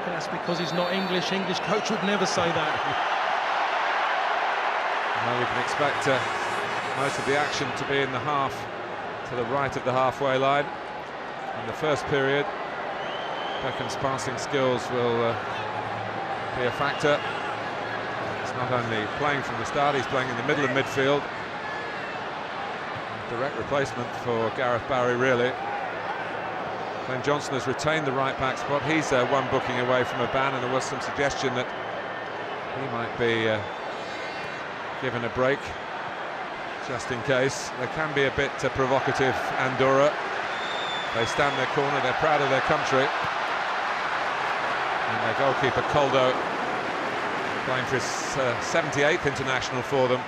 think that's because he's not English. English coach would never say that. Well, we can expect most of the action to be in the half to the right of the halfway line. In the first period, Beckham's passing skills will be a factor. He's not only playing from the start, he's playing in the middle of midfield. Direct replacement for Gareth Barry, really. Glenn Johnson has retained the right-back spot. He's one booking away from a ban, and there was some suggestion that he might be given a break, just in case. They can be a bit provocative, Andorra. They stand their corner, they're proud of their country. And their goalkeeper, Coldo, playing for his 78th international for them,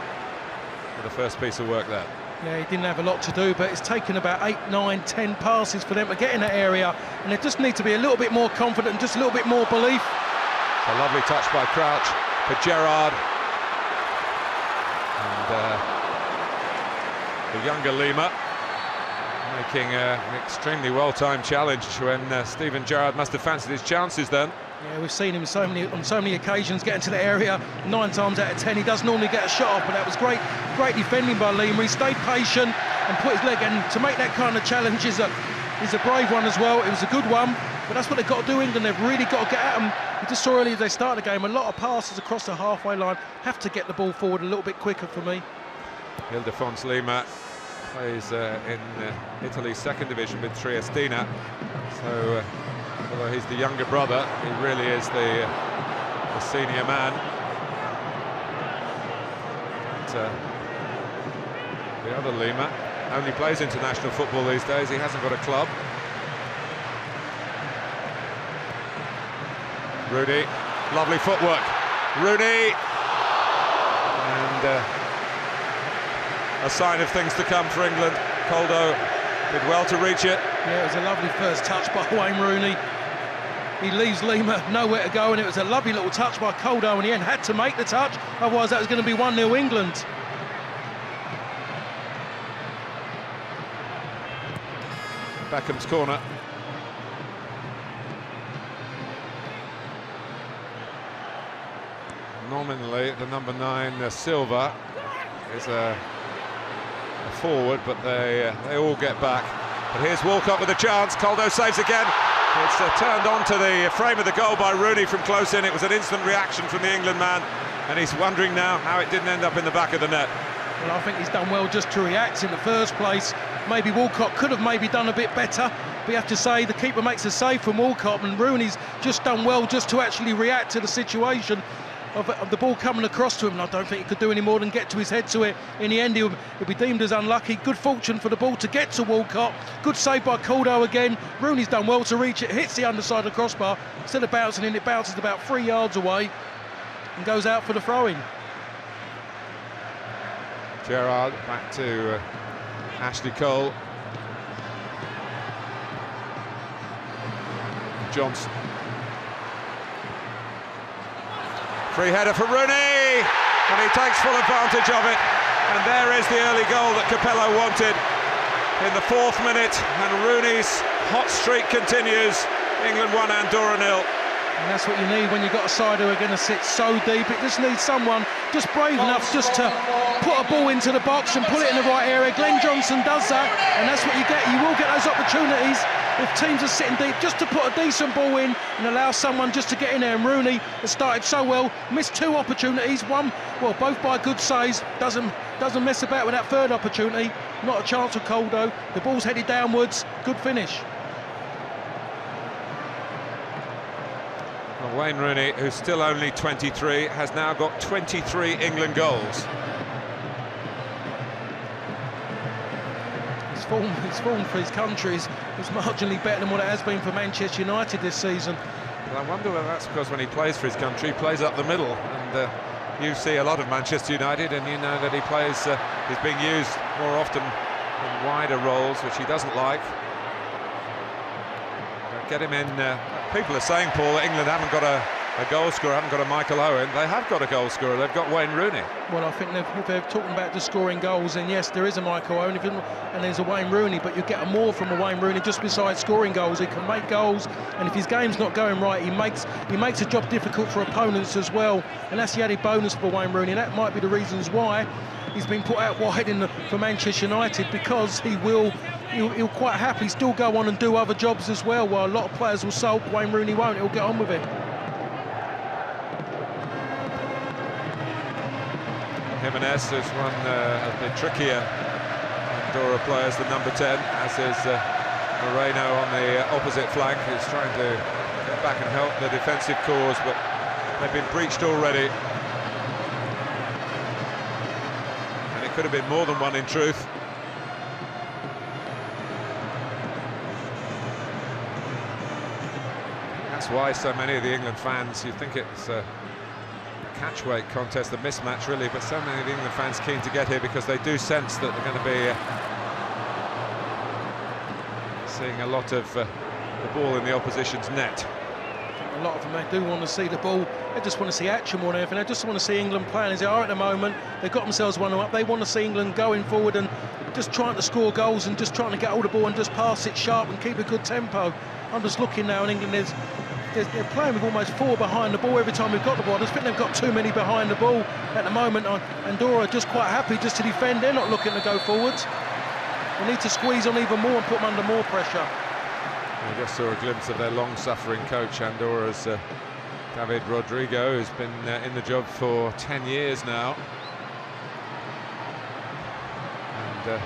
for the first piece of work there. Yeah, he didn't have a lot to do, but it's taken about 8, 9, 10 passes for them to get in that area, and they just need to be a little bit more confident and just a little bit more belief. It's a lovely touch by Crouch for Gerrard. And the younger Lima making an extremely well-timed challenge when Steven Gerrard must have fancied his chances then. Yeah, we've seen him on so many occasions get into the area. 9 times out of 10 he doesn't normally get a shot off, but that was great defending by Lima. He stayed patient and put his leg in. To make that kind of challenge is a brave one as well. It was a good one, but that's what they've got to do, England. They've really got to get at them. You just saw earlier as they start the game, a lot of passes across the halfway line. Have to get the ball forward a little bit quicker for me. Ildefonso Lima plays in Italy's second division with Triestina, so although he's the younger brother, he really is the senior man. But, the other Lima only plays international football these days. He hasn't got a club. Rooney, lovely footwork. Rooney, and a sign of things to come for England. Coldo did well to reach it. Yeah, it was a lovely first touch by Wayne Rooney. He leaves Lima nowhere to go, and it was a lovely little touch by Coldo, and he had to make the touch, otherwise that was going to be 1-0 England. Beckham's corner. Nominally, the number 9, Silva, is a forward, but they all get back. But here's Walcott with a chance. Coldo saves again. It's turned onto the frame of the goal by Rooney from close in. It was an instant reaction from the England man, and he's wondering now how it didn't end up in the back of the net. Well, I think he's done well just to react in the first place. Maybe Walcott could have maybe done a bit better, but you have to say the keeper makes a save from Walcott, and Rooney's just done well just to actually react to the situation of the ball coming across to him, and I don't think he could do any more than get to his head to it. In the end, he'll be deemed as unlucky. Good fortune for the ball to get to Walcott. Good save by Coldo again. Rooney's done well to reach it, hits the underside of the crossbar. Instead of bouncing in, it bounces about 3 yards away and goes out for the throw-in. Gerrard back to Ashley Cole. Johnson. Free header for Rooney, and he takes full advantage of it. And there is the early goal that Capello wanted in the 4th minute, and Rooney's hot streak continues. England 1, Andorra 0. And that's what you need when you've got a side who are going to sit so deep. It just needs someone just brave enough just to put a ball into the box and put it in the right area. Glenn Johnson does that, and that's what you get. You will get those opportunities if teams are sitting deep, just to put a decent ball in and allow someone just to get in there. And Rooney has started so well, missed 2 opportunities, both by good saves, doesn't mess about with that 3rd opportunity. Not a chance with Coldo. The ball's headed downwards, good finish. Well, Wayne Rooney, who's still only 23, has now got 23 England goals. His form for his country is marginally better than what it has been for Manchester United this season. Well, I wonder whether that's because when he plays for his country, he plays up the middle, and you see a lot of Manchester United, and you know that he plays, he's being used more often in wider roles, which he doesn't like. Get him in. People are saying, Paul, that England haven't got a a goal scorer. Haven't got a Michael Owen. They have got a goal scorer. They've got Wayne Rooney. Well, I think if they're talking about just scoring goals, then yes, there is a Michael Owen and there's a Wayne Rooney, but you get more from a Wayne Rooney just besides scoring goals. He can make goals, and if his game's not going right, he makes the job difficult for opponents as well, and that's the added bonus for Wayne Rooney. And that might be the reasons why he's been put out wide for Manchester United, because he'll quite happily still go on and do other jobs as well, while a lot of players will sulk. Wayne Rooney won't. He'll get on with it. Jimenez is one of the trickier Andorra players, the number 10, as is Moreno on the opposite flank, who's trying to get back and help the defensive cause, but they've been breached already. And it could have been more than one in truth. That's why so many of the England fans, you think it's catchweight contest, the mismatch really, but so many of the England fans keen to get here because they do sense that they're going to be seeing a lot of the ball in the opposition's net. A lot of them, they do want to see the ball. They just want to see action more than anything. They just want to see England playing as they are at the moment. They've got themselves 1-0 up. They want to see England going forward and just trying to score goals and just trying to get hold of the ball and just pass it sharp and keep a good tempo. I'm just looking now, and England they're playing with almost 4 behind the ball every time we've got the ball. I just think they've got too many behind the ball at the moment. Andorra are just quite happy just to defend. They're not looking to go forwards. They need to squeeze on even more and put them under more pressure. I just saw a glimpse of their long-suffering coach, Andorra's David Rodrigo, who's been in the job for 10 years now. And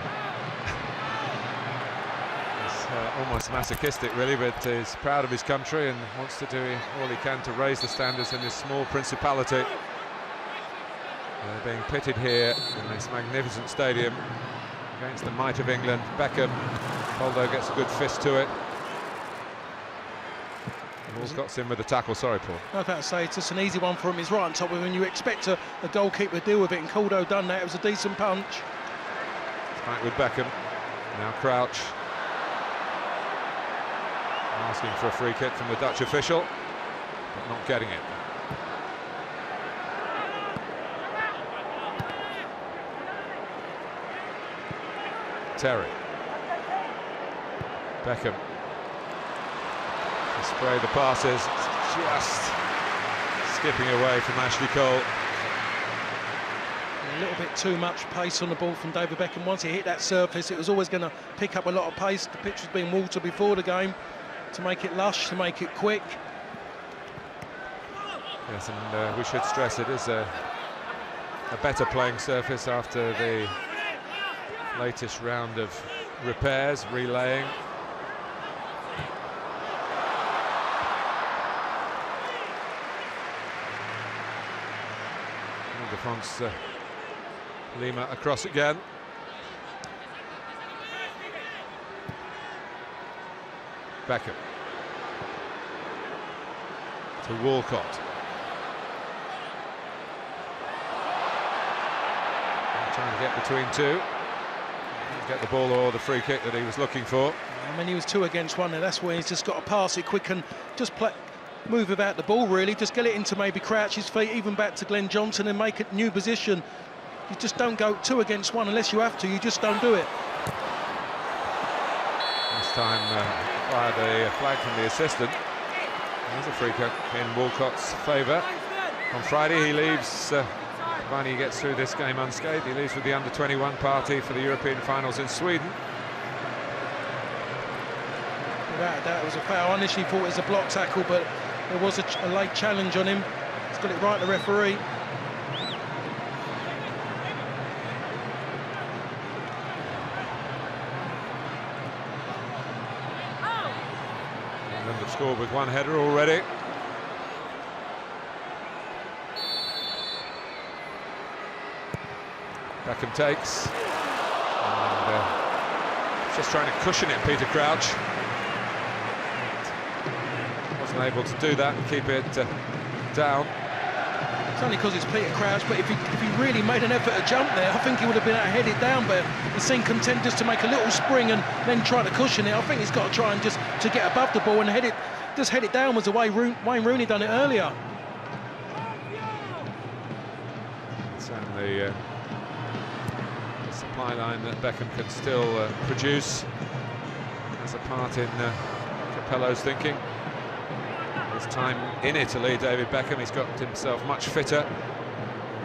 almost masochistic really, but he's proud of his country and wants to do all he can to raise the standards in this small principality. They're being pitted here in this magnificent stadium against the might of England. Beckham, Poldo gets a good fist to it. Walcott's in with the tackle, sorry Paul. I was about to say, it's just an easy one for him. He's right on top of him, and you expect a goalkeeper to deal with it, and Caldo done that. It was a decent punch. It's back with Beckham, now Crouch. Asking for a free kick from the Dutch official, but not getting it. Terry. Beckham. To spray the passes, just skipping away from Ashley Cole. A little bit too much pace on the ball from David Beckham. Once he hit that surface, it was always going to pick up a lot of pace. The pitch was being watered before the game, to make it lush, to make it quick. Yes, and we should stress it is a better playing surface after the latest round of repairs, relaying. Defense Lima across again. Beckham to Walcott. Trying to get between two. Get the ball or the free kick that he was looking for. I mean, he was 2 against 1 there. That's where he's just got to pass it quick and just move without the ball, really. Just get it into maybe Crouch's feet, even back to Glenn Johnson, and make a new position. You just don't go 2 against 1 unless you have to. You just don't do it. This time fired a flag from the assistant. There's a free kick in Walcott's favour. On Friday he leaves, providing he gets through this game unscathed, he leaves with the under-21 party for the European finals in Sweden. Without a doubt it was a foul. I initially thought it was a block tackle, but there was a late challenge on him. He's got it right, the referee. England have scored with 1 header already. Beckham takes. And just trying to cushion it, Peter Crouch. Wasn't able to do that and keep it down. It's only because it's Peter Crouch, but if he really made an effort to jump there, I think he would have been headed down, but he seemed content just to make a little spring and then try to cushion it. I think he's got to try and just to get above the ball and head it downwards the way Wayne Rooney done it earlier. And the supply line that Beckham can still produce has a part in Capello's thinking. His time in Italy, David Beckham, he's got himself much fitter,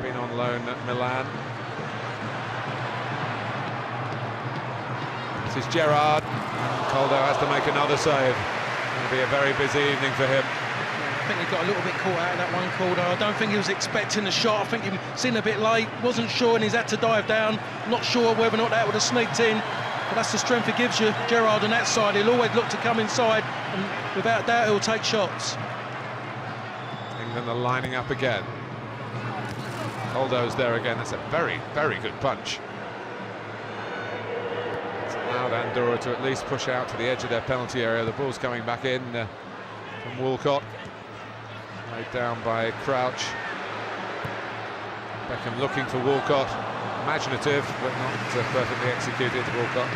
been on loan at Milan. This is Gerrard. Caldo has to make another save. It'll be a very busy evening for him. I think he got a little bit caught out of that one, Caldo. I don't think he was expecting the shot. I think he seen a bit late, wasn't sure, and he's had to dive down. Not sure whether or not that would have sneaked in, but that's the strength it gives you. Gerrard on that side, he'll always look to come inside, and without doubt he'll take shots. England are lining up again. Caldo's there again. That's a very, very good punch. It's allowed Andorra to at least push out to the edge of their penalty area. The ball's coming back in from Walcott. Laid down by Crouch. Beckham looking for Walcott. Imaginative, but not perfectly executed. Walcott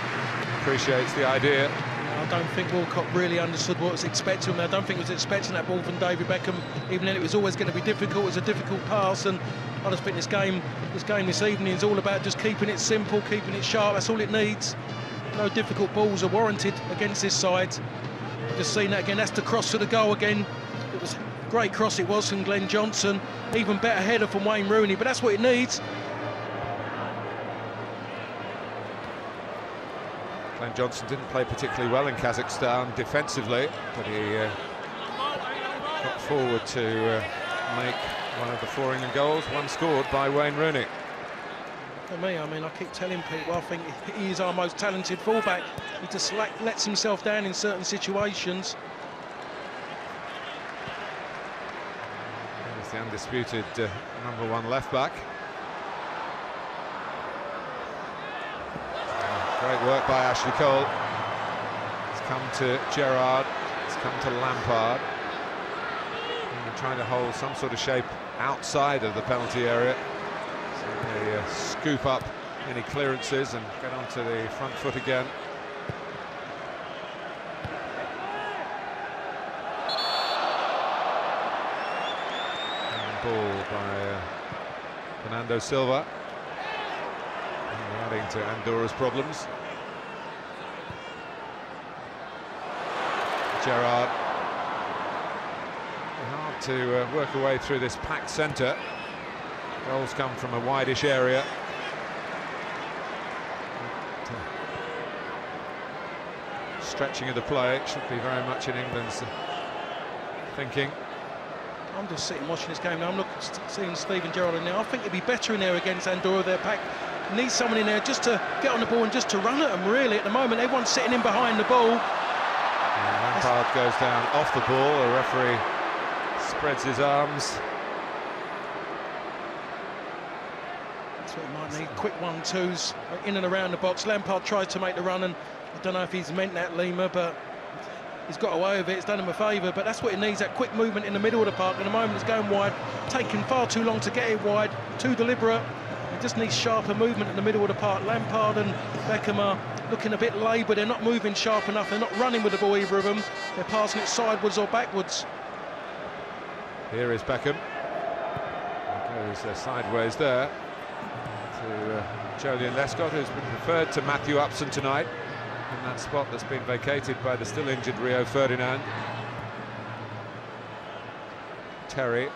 appreciates the idea. I don't think Walcott really understood what was expected of him. I don't think he was expecting that ball from David Beckham, even then it was always going to be difficult. It was a difficult pass, and I just think this game this evening is all about just keeping it simple, keeping it sharp. That's all it needs. No difficult balls are warranted against this side. Just seen that again. That's the cross to the goal again. It was a great cross it was from Glenn Johnson. Even better header from Wayne Rooney, but that's what it needs. Glenn Johnson didn't play particularly well in Kazakhstan defensively, but he got forward to make one of the 4 England goals, one scored by Wayne Rooney. For me, I mean, I keep telling people, I think he is our most talented fullback. He just lets himself down in certain situations. He's the undisputed #1 left-back. Great work by Ashley Cole. It's come to Gerrard, it's come to Lampard. And they're trying to hold some sort of shape outside of the penalty area. So they scoop up any clearances and get onto the front foot again. And ball by Fernando Silva. Adding to Andorra's problems. Gerrard. Hard to work away through this packed centre. Goals come from a wide-ish area. Stretching of the play should be very much in England's thinking. I'm just sitting watching this game now. I'm seeing Steven Gerrard in there. I think he'd be better in there against Andorra. They're packed. Needs someone in there just to get on the ball and just to run at them, really. At the moment, everyone's sitting in behind the ball. Lampard goes down off the ball. The referee spreads his arms. That's what he might need. Quick 1-2s in and around the box. Lampard tries to make the run, and I don't know if he's meant that, Lima, but he's got away with it. It's done him a favour, but that's what he needs, that quick movement in the middle of the park. At the moment, it's going wide, taking far too long to get it wide, too deliberate. He just needs sharper movement in the middle of the park. Lampard and Beckham are looking a bit laboured. They're not moving sharp enough. They're not running with the ball, either of them. They're passing it sideways or backwards. Here is Beckham. He goes sideways there to Jolyon Lescott, who's been preferred to Matthew Upson tonight in that spot that's been vacated by the still injured Rio Ferdinand. Terry.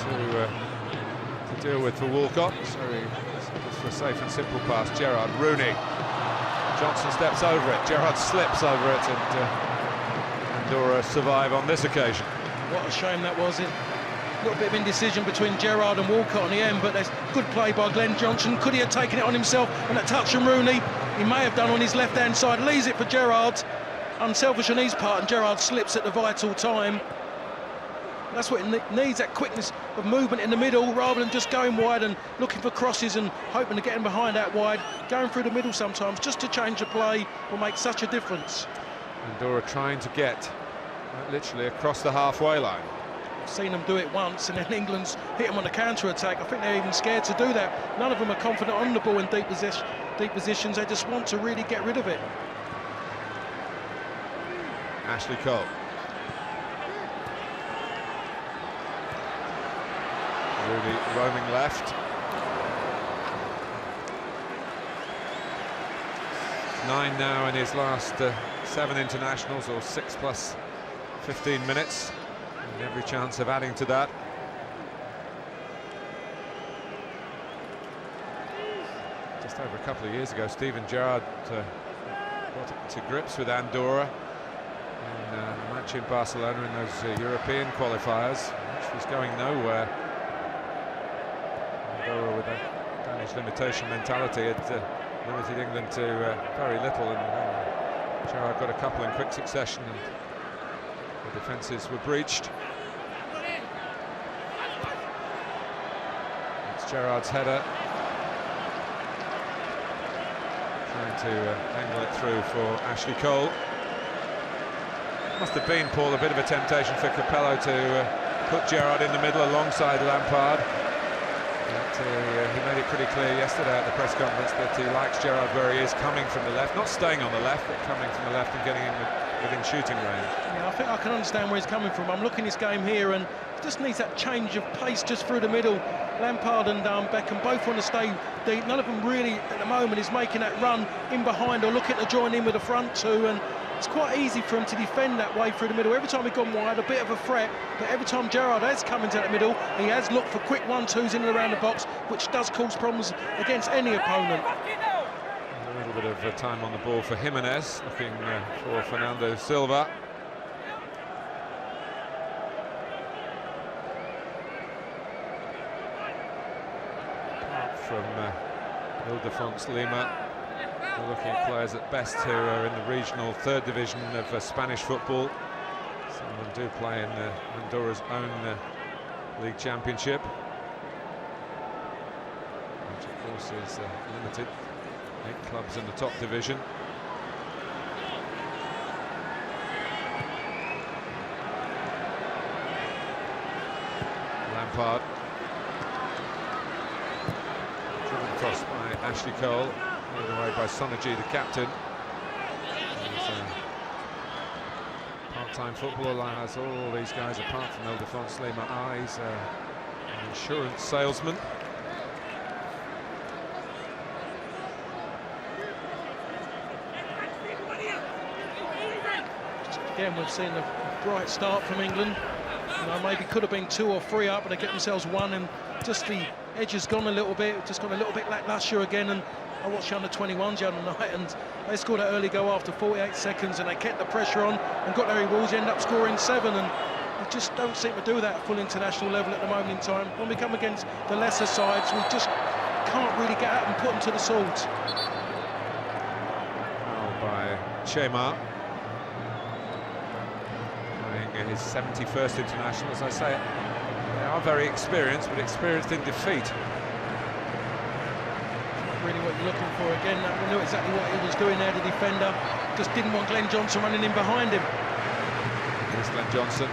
To deal with for Walcott, so just for a safe and simple pass. Gerrard, Rooney, Johnson steps over it, Gerrard slips over it, and Andorra survive on this occasion. What a shame that was. A little bit of indecision between Gerrard and Walcott in the end, but there's good play by Glenn Johnson. Could he have taken it on himself and a touch from Rooney? He may have done on his left-hand side, leaves it for Gerrard. Unselfish on his part, and Gerrard slips at the vital time. That's what it needs, that quickness of movement in the middle, rather than just going wide and looking for crosses and hoping to get him behind that wide. Going through the middle sometimes, just to change the play, will make such a difference. Andorra trying to get literally across the halfway line. I've seen them do it once, and then England's hit them on the counter-attack. I think they're even scared to do that. None of them are confident on the ball in deep positions. They just want to really get rid of it. Ashley Cole. Rooney roaming left. 9 now in his last 7 internationals, or 6 plus 15 minutes, and every chance of adding to that. Just over a couple of years ago, Steven Gerrard got to grips with Andorra in a match in Barcelona in those European qualifiers, which was going nowhere. Andorra, with a Danish limitation mentality, had limited England to very little, and Gerrard got a couple in quick succession, and the defences were breached. It's Gerrard's header, trying to angle it through for Ashley Cole. Must have been, Paul, a bit of a temptation for Capello to put Gerrard in the middle alongside Lampard. But, he made it pretty clear yesterday at the press conference that he likes Gerrard where he is, coming from the left, not staying on the left, but coming from the left and getting in within shooting range. Yeah, I think I can understand where he's coming from. I'm looking at this game here, and he just needs that change of pace just through the middle. Lampard and Beckham both want to stay deep. None of them really at the moment is making that run in behind or looking to join in with the front two, and it's quite easy for him to defend that way through the middle. Every time we've gone wide, a bit of a threat, but every time Gerrard has come into that middle, he has looked for quick 1-2s in and around the box, which does cause problems against any opponent. A little bit of time on the ball for Jimenez, looking for Fernando Silva. Apart from Ildefonso Lima, we're looking at players at best who are in the regional 3rd division of Spanish football. Some of them do play in Andorra's own league championship, which of course is limited. 8 clubs in the top division. Lampard, driven across by Ashley Cole, led away by Sonergy, the captain. He's a part-time footballer, as all these guys apart from Ildefonso Lima. He's an insurance salesman. Again, we've seen a bright start from England. Maybe could have been 2 or 3 up, but they get themselves 1, and just the edge has gone a little bit, just got a little bit lacklustre again. And I watched the under-21s the other night, and they scored an early goal after 48 seconds, and they kept the pressure on and got their rewards. End up scoring 7, and they just don't seem to do that at full international level at the moment in time. When we come against the lesser sides, we just can't really get out and put them to the sword. Foul by Chema. His 71st international, as I say. They are very experienced, but experienced in defeat. Really what you're looking for again. We knew exactly what he was doing there, the defender. Just didn't want Glenn Johnson running in behind him. Here's Glenn Johnson.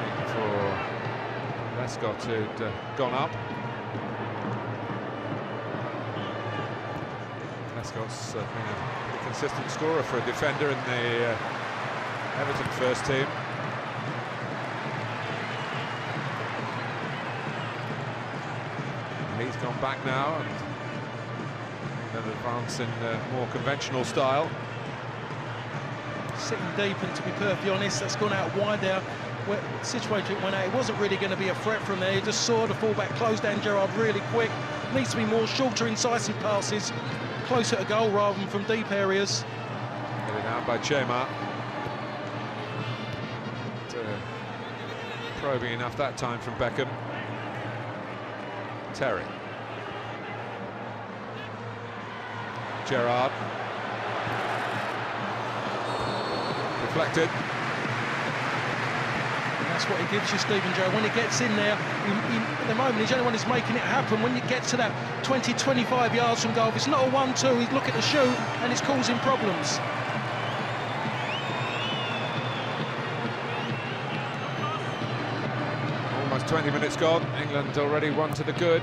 Looking for Lescott, who'd gone up. Lescott's been a pretty consistent scorer for a defender in the Everton first team. He's gone back now, and then advance in more conventional style. Sitting deep, and to be perfectly honest, that's gone out wide there. Where the situation it went out, it wasn't really going to be a threat from there. He just saw the fullback close down Gerrard really quick. Needs to be more shorter, incisive passes, closer to goal rather than from deep areas. Headed out by Chema. Probing enough that time from Beckham. Terry. Gerrard. Deflected. And that's what he gives you, Steven Gerrard. When he gets in there, at the moment, he's the only one who's making it happen. When you get to that 20-25 yards from goal, if it's not a 1-2, he's looking to shoot, and it's causing problems. 20 minutes gone, England already 1 to the good.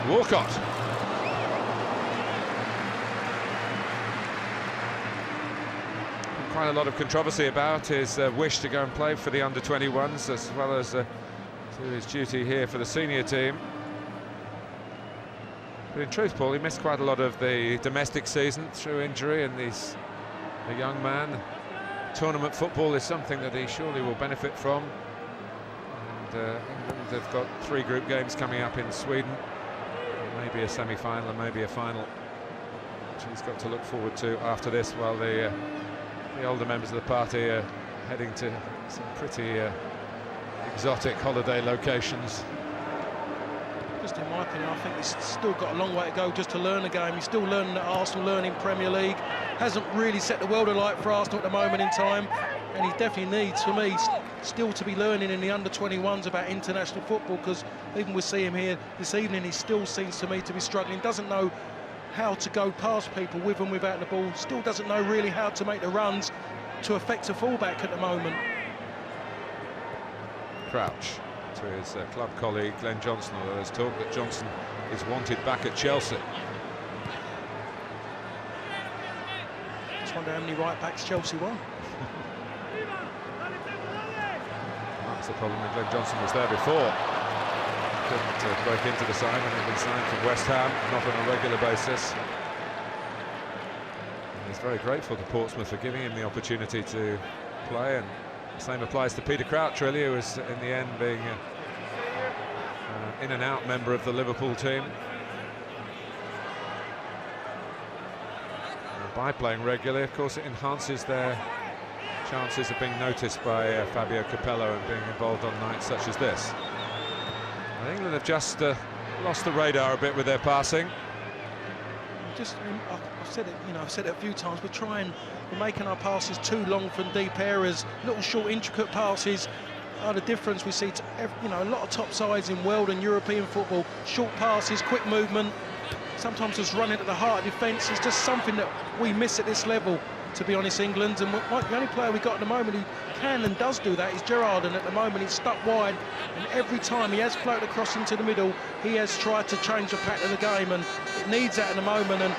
Walcott. quite a lot of controversy about his wish to go and play for the under-21s, as well as to his duty here for the senior team. But in truth, Paul, he missed quite a lot of the domestic season through injury, and he's a young man. Tournament football is something that he surely will benefit from. And England have got 3 group games coming up in Sweden, maybe a semi-final and maybe a final, which he's got to look forward to after this, while the older members of the party are heading to some pretty exotic holiday locations. Just in my opinion, I think he's still got a long way to go just to learn the game. He's still learning at Arsenal, learning Premier League. Hasn't really set the world alight for Arsenal at the moment in time, and he definitely needs, for me, still to be learning in the under-21s about international football, because even we see him here this evening, he still seems to me to be struggling. Doesn't know how to go past people with and without the ball. Still doesn't know really how to make the runs to affect a fullback at the moment. Crouch to his club colleague Glenn Johnson, although there's talk that Johnson is wanted back at Chelsea. Just wonder how many right-backs Chelsea won. That's the problem when Glenn Johnson was there before. Couldn't break into the side when he'd been signed from West Ham, not on a regular basis. And he's very grateful to Portsmouth for giving him the opportunity to play, and the same applies to Peter Crouch, really, who was in the end being in and out member of the Liverpool team. And by playing regularly, of course, it enhances their chances of being noticed by Fabio Capello and being involved on nights such as this. And England have just lost the radar a bit with their passing. I've said it, I've said it a few times. We're making our passes too long from deep areas. Little short, intricate passes are the difference we see. A lot of top sides in world and European football. Short passes, quick movement. Sometimes just running at the heart of defence is just something that we miss at this level, to be honest, England. And the only player we've got at the moment who can and does do that is Gerrard, and at the moment he's stuck wide, and every time he has floated across into the middle, he has tried to change the pattern of the game, and it needs that at the moment. And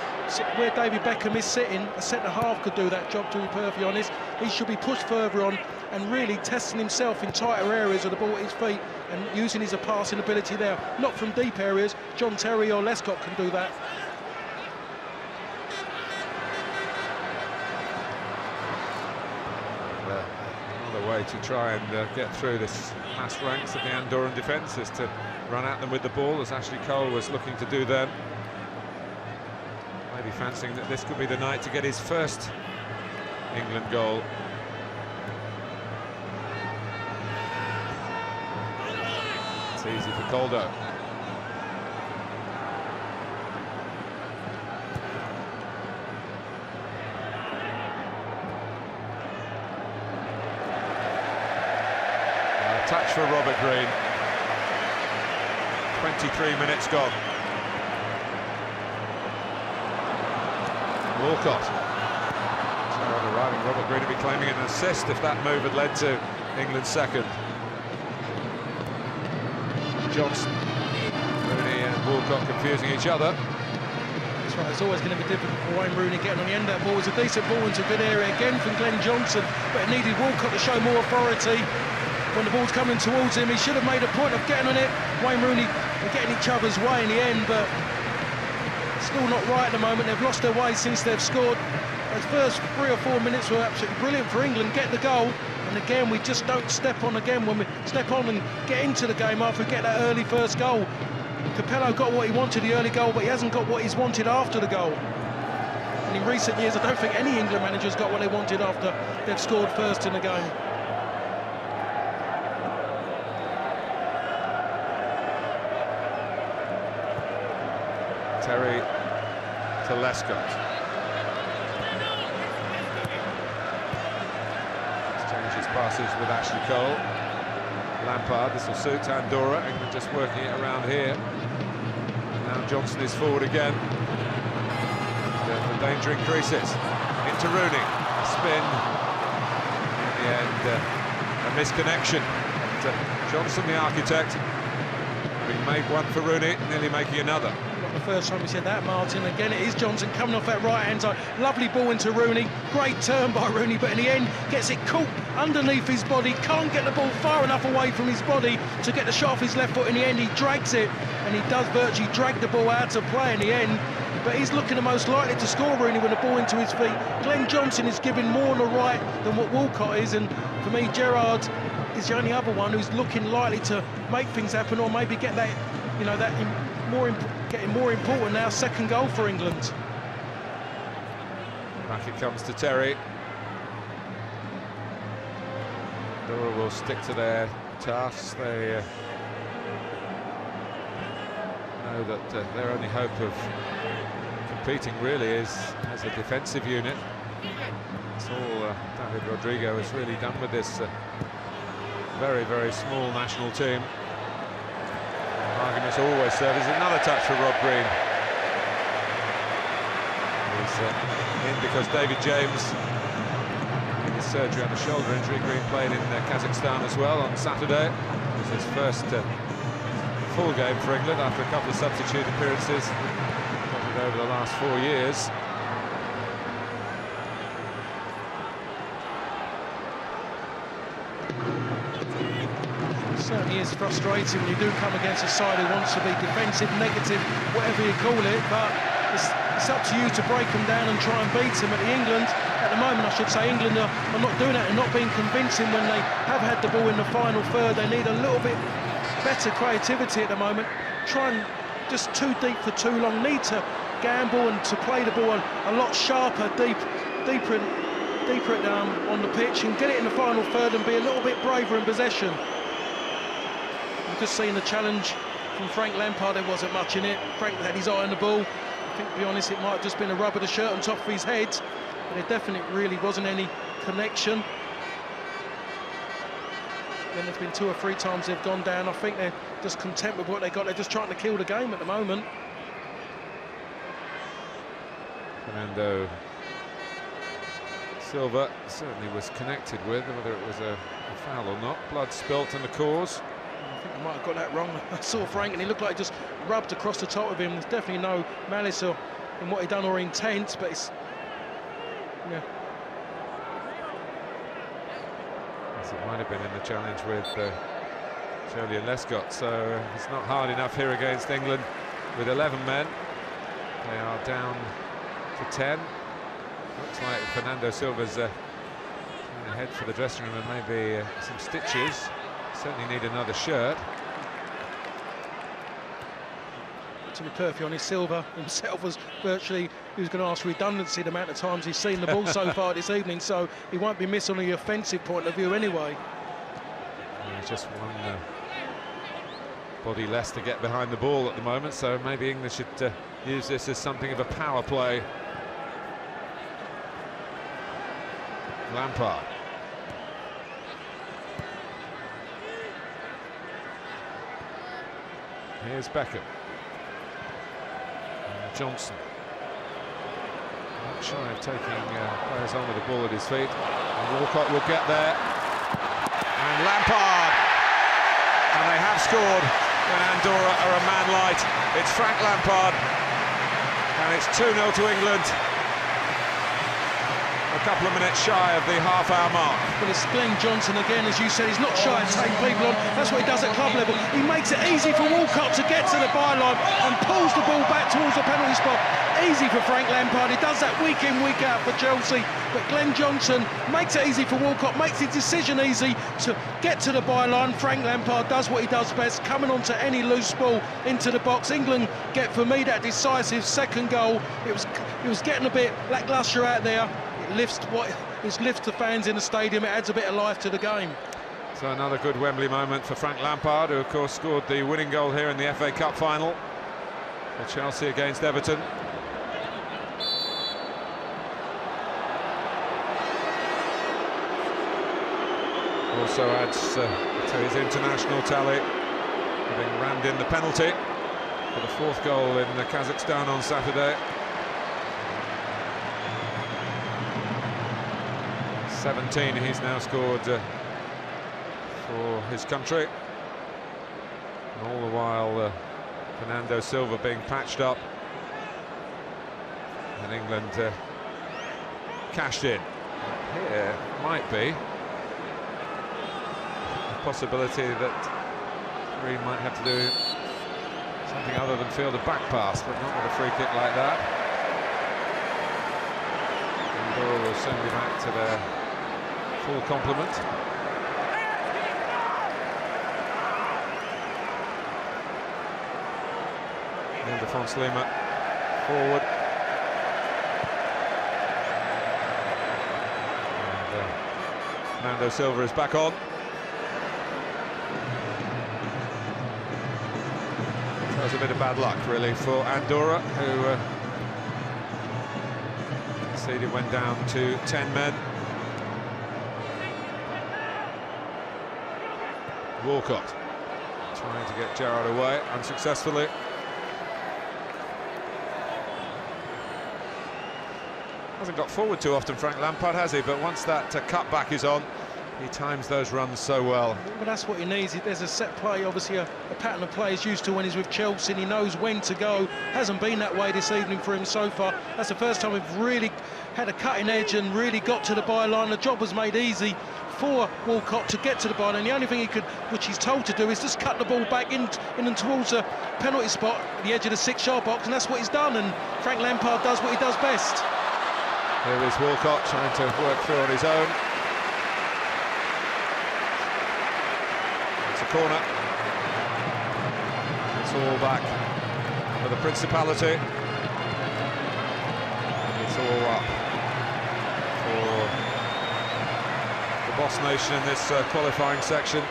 where David Beckham is sitting, a centre-half could do that job, to be perfectly honest. He should be pushed further on and really testing himself in tighter areas of the ball at his feet and using his passing ability there, not from deep areas. John Terry or Lescott can do that. Another way to try and get through this mass ranks of the Andorran defence is to run at them with the ball, as Ashley Cole was looking to do then. Maybe fancying that this could be the night to get his first England goal. It's easy for Coldo. Touch for Robert Green. 23 minutes gone. Walcott. So arriving Robert Green to be claiming an assist if that move had led to England's second. Johnson, Rooney and Walcott confusing each other. That's right, it's always going to be difficult for Wayne Rooney getting on the end of that ball. It was a decent ball into a good area again from Glenn Johnson, but it needed Walcott to show more authority. When the ball's coming towards him, he should have made a point of getting on it. Wayne Rooney are getting each other's way in the end, but still not right at the moment. They've lost their way since they've scored. Those first 3 or 4 minutes were absolutely brilliant for England, get the goal, and again we just don't step on again when we step on and get into the game after we get that early first goal. Capello got what he wanted, the early goal, but he hasn't got what he's wanted after the goal. And in recent years, I don't think any England manager's got what they wanted after they've scored first in the game. Terry to Lescott. Exchanges passes with Ashley Cole. Lampard, this will suit Andorra. England just working it around here. Now Johnson is forward again. The danger increases. Into Rooney. A spin. In the end, a misconnection. Johnson, the architect, having made one for Rooney, nearly making another. The first time we said that, Martin. Again, it is Johnson coming off that right-hand side. Lovely ball into Rooney. Great turn by Rooney, but in the end, gets it caught underneath his body. Can't get the ball far enough away from his body to get the shot off his left foot. In the end, he drags it, and he does virtually drag the ball out of play in the end. But he's looking the most likely to score, Rooney, with the ball into his feet. Glenn Johnson is giving more on the right than what Walcott is, and for me, Gerrard is the only other one who's looking likely to make things happen, or maybe get that, you know, getting more important now. Second goal for England. Back it comes to Terry. Andorra will stick to their tasks. They know that their only hope of competing really is as a defensive unit. That's all David Rodrigo has really done with this very, very small national team. Arguments always serve. There's another touch for Rob Green. He's in because David James, in his surgery on a shoulder injury. Green played in Kazakhstan as well on Saturday. It was his first full game for England after a couple of substitute appearances over the last 4 years. It certainly is frustrating when you do come against a side who wants to be defensive, negative, whatever you call it, but it's up to you to break them down and try and beat them. At the moment, I should say, England are not doing that and not being convincing when they have had the ball in the final third. They need a little bit better creativity at the moment. Try and just too deep for too long. Need to gamble and to play the ball a lot sharper, deeper on the pitch, and get it in the final third and be a little bit braver in possession. I've just seen the challenge from Frank Lampard. There wasn't much in it. Frank had his eye on the ball. I think, to be honest, it might have just been a rub of the shirt on top of his head, but there definitely really wasn't any connection. Then there's been 2 or 3 times they've gone down. I think they're just content with what they got. They're just trying to kill the game at the moment. Fernando Silva certainly was connected with, whether it was a foul or not. Blood spilt in the cause. I think I might have got that wrong. I saw Frank and he looked like he just rubbed across the top of him. There's definitely no malice in what he done or intent, but it's, yeah. Yes, it might have been in the challenge with Jolyon Lescott, so it's not hard enough here against England with 11 men. They are down to 10. Looks like Fernando Silva's trying to head for the dressing room and maybe some stitches. Certainly need another shirt. To be perfectly honest, Silva himself was virtually, he was going to ask redundancy the amount of times he's seen the ball so far this evening, so he won't be missed on the offensive point of view anyway. There's just one body less to get behind the ball at the moment, so maybe England should use this as something of a power play. Lampard. Here's Beckham. Johnson. Not shy of taking players on with the ball at his feet. And Walcott will get there. And Lampard. And they have scored when Andorra are a man light. It's Frank Lampard. And it's 2-0 to England. A couple of minutes shy of the half-hour mark. Well, it's Glenn Johnson again, as you said. He's not shy of taking people on. That's what he does at club level. He makes it easy for Walcott to get to the byline and pulls the ball back towards the penalty spot. Easy for Frank Lampard. He does that week in, week out for Chelsea. But Glenn Johnson makes it easy for Walcott, makes his decision easy to get to the byline. Frank Lampard does what he does best, coming onto any loose ball into the box. England get, for me, that decisive second goal. It was getting a bit lacklustre out there. It lifts the fans in the stadium. It adds a bit of life to the game. So another good Wembley moment for Frank Lampard, who of course scored the winning goal here in the FA Cup final for Chelsea against Everton. Also adds to his international tally, having rammed in the penalty for the 4th goal in Kazakhstan on Saturday. 17 he's now scored for his country, and all the while for Fernando Silva being patched up, and England cashed in. Here might be a possibility that Green might have to do something other than field a back pass, but not with a free kick like that. Andorra will soon be back to their full complement. Defoe Lima forward. And Fernando Silva is back on. That was a bit of bad luck, really, for Andorra, who conceded, went down to 10 men. Walcott trying to get Gerrard away, unsuccessfully. Hasn't got forward too often, Frank Lampard, has he? But once that cutback is on, he times those runs so well. But that's what he needs. There's a set play, obviously a pattern of play he's used to when he's with Chelsea, and he knows when to go. Hasn't been that way this evening for him so far. That's the first time we've really had a cutting edge and really got to the byline. The job was made easy for Walcott to get to the byline. The only thing he could, which he's told to do, is just cut the ball back in and towards a penalty spot at the edge of the 6-yard box, and that's what he's done. And Frank Lampard does what he does best. Here is Walcott trying to work through on his own. It's a corner. It's all back for the Principality. It's all up for the Boss Nation in this qualifying section.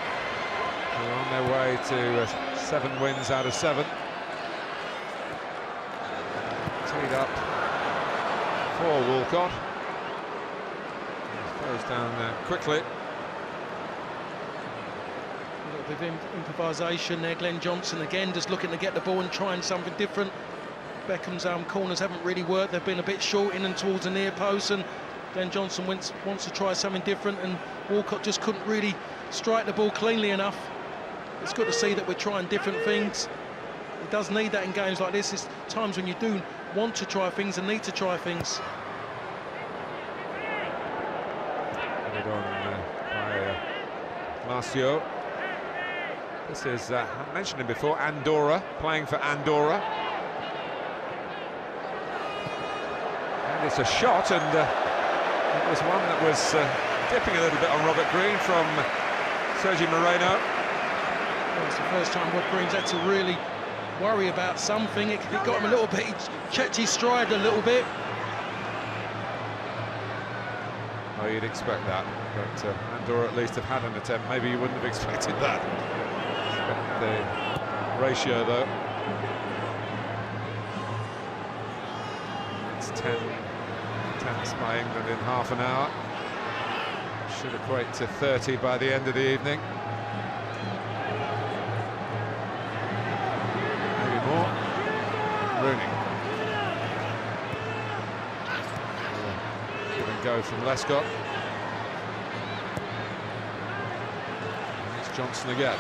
They're on their way to 7 wins out of 7. Teed up for Walcott. Goes down quickly. A little bit of improvisation there. Glenn Johnson again just looking to get the ball and trying something different. Beckham's corners haven't really worked. They've been a bit short in and towards the near post, and Glenn Johnson wants to try something different, and Walcott just couldn't really strike the ball cleanly enough. It's good to see that we're trying different things. It does need that in games like this. It's times when you do want to try things and need to try things. Put on by Marcio. This is, I mentioned him before, Andorra, playing for Andorra. And it's a shot, and it was one that was dipping a little bit on Robert Green from Sergi Moreno. Well, it's the first time Rob Green's had to really worry about something. It got him a little bit, he checked his stride a little bit. Oh, you'd expect that, but Andorra at least have had an attempt. Maybe you wouldn't have expected that. The ratio, though. It's 10 attempts by England in half an hour. Should equate to 30 by the end of the evening. Rooney. Give and go from Lescott. It's Johnson again.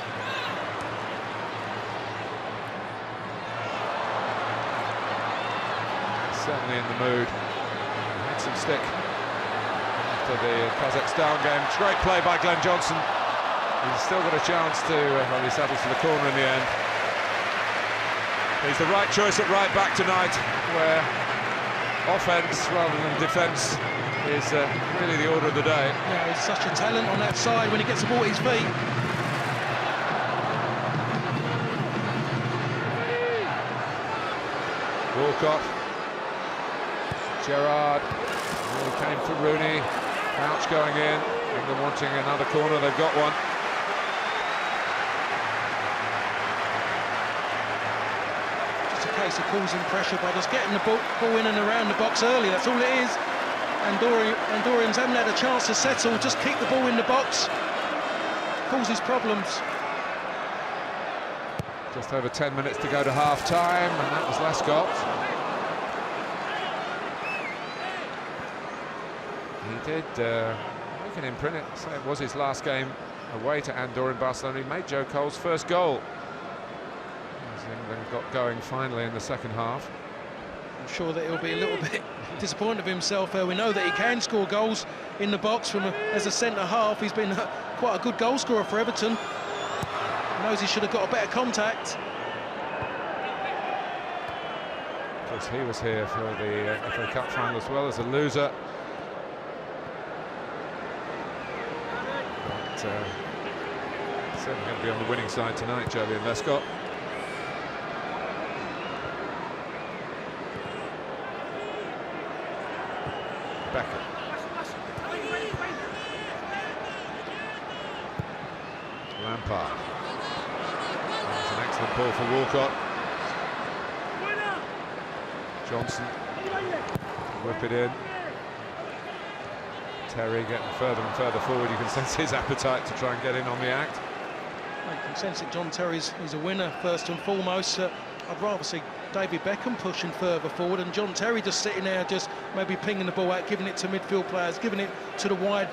Certainly in the mood. Had some stick after the Kazakhstan game. Great play by Glenn Johnson. He's still got a chance to, well, he settles for the corner in the end. He's the right choice at right back tonight, where offence rather than defence is really the order of the day. Yeah, he's such a talent on that side when he gets the ball at his feet. Walcott, Gerrard, came for Rooney, Crouch going in, England wanting another corner, they've got one. Case of causing pressure by just getting the ball in and around the box early. That's all it is. Andorrans haven't had a chance to settle. Just keep the ball in the box. Causes problems. Just over 10 minutes to go to half-time, and that was Lescott. He did make an imprint. It was his last game away to Andorra in Barcelona. He made Joe Cole's first goal. England got going finally in the second half. I'm sure that he'll be a little bit disappointed of himself. We know that he can score goals in the box as a centre-half. He's been quite a good goal scorer for Everton. He knows he should have got a better contact. Of course, he was here for the FA Cup final as well as a loser. But, certainly going to be on the winning side tonight, Jolie and Lescott. Beckham. Lampard. That's an excellent ball for Walcott. Johnson. Whip it in. Terry getting further and further forward. You can sense his appetite to try and get in on the act. I can sense that John Terry's a winner first and foremost. I'd rather see David Beckham pushing further forward and John Terry just sitting there, just maybe pinging the ball out, giving it to midfield players, giving it to the wide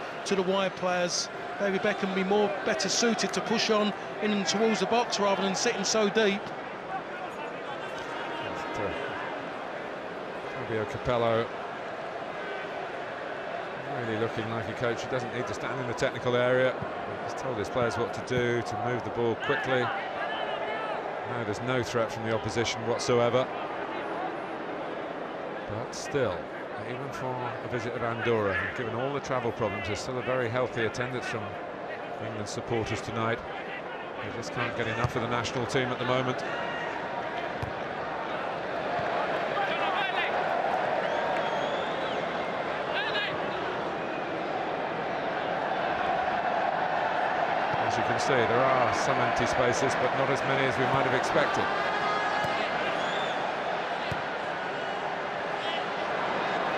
players. David Beckham be better suited to push on in and towards the box rather than sitting so deep. Fabio Capello really looking like a coach who doesn't need to stand in the technical area. He's told his players what to do, to move the ball quickly. No, there's no threat from the opposition whatsoever. But still, even for a visit of Andorra, given all the travel problems, there's still a very healthy attendance from England supporters tonight. They just can't get enough of the national team at the moment. As you can see, there are some empty spaces, but not as many as we might have expected.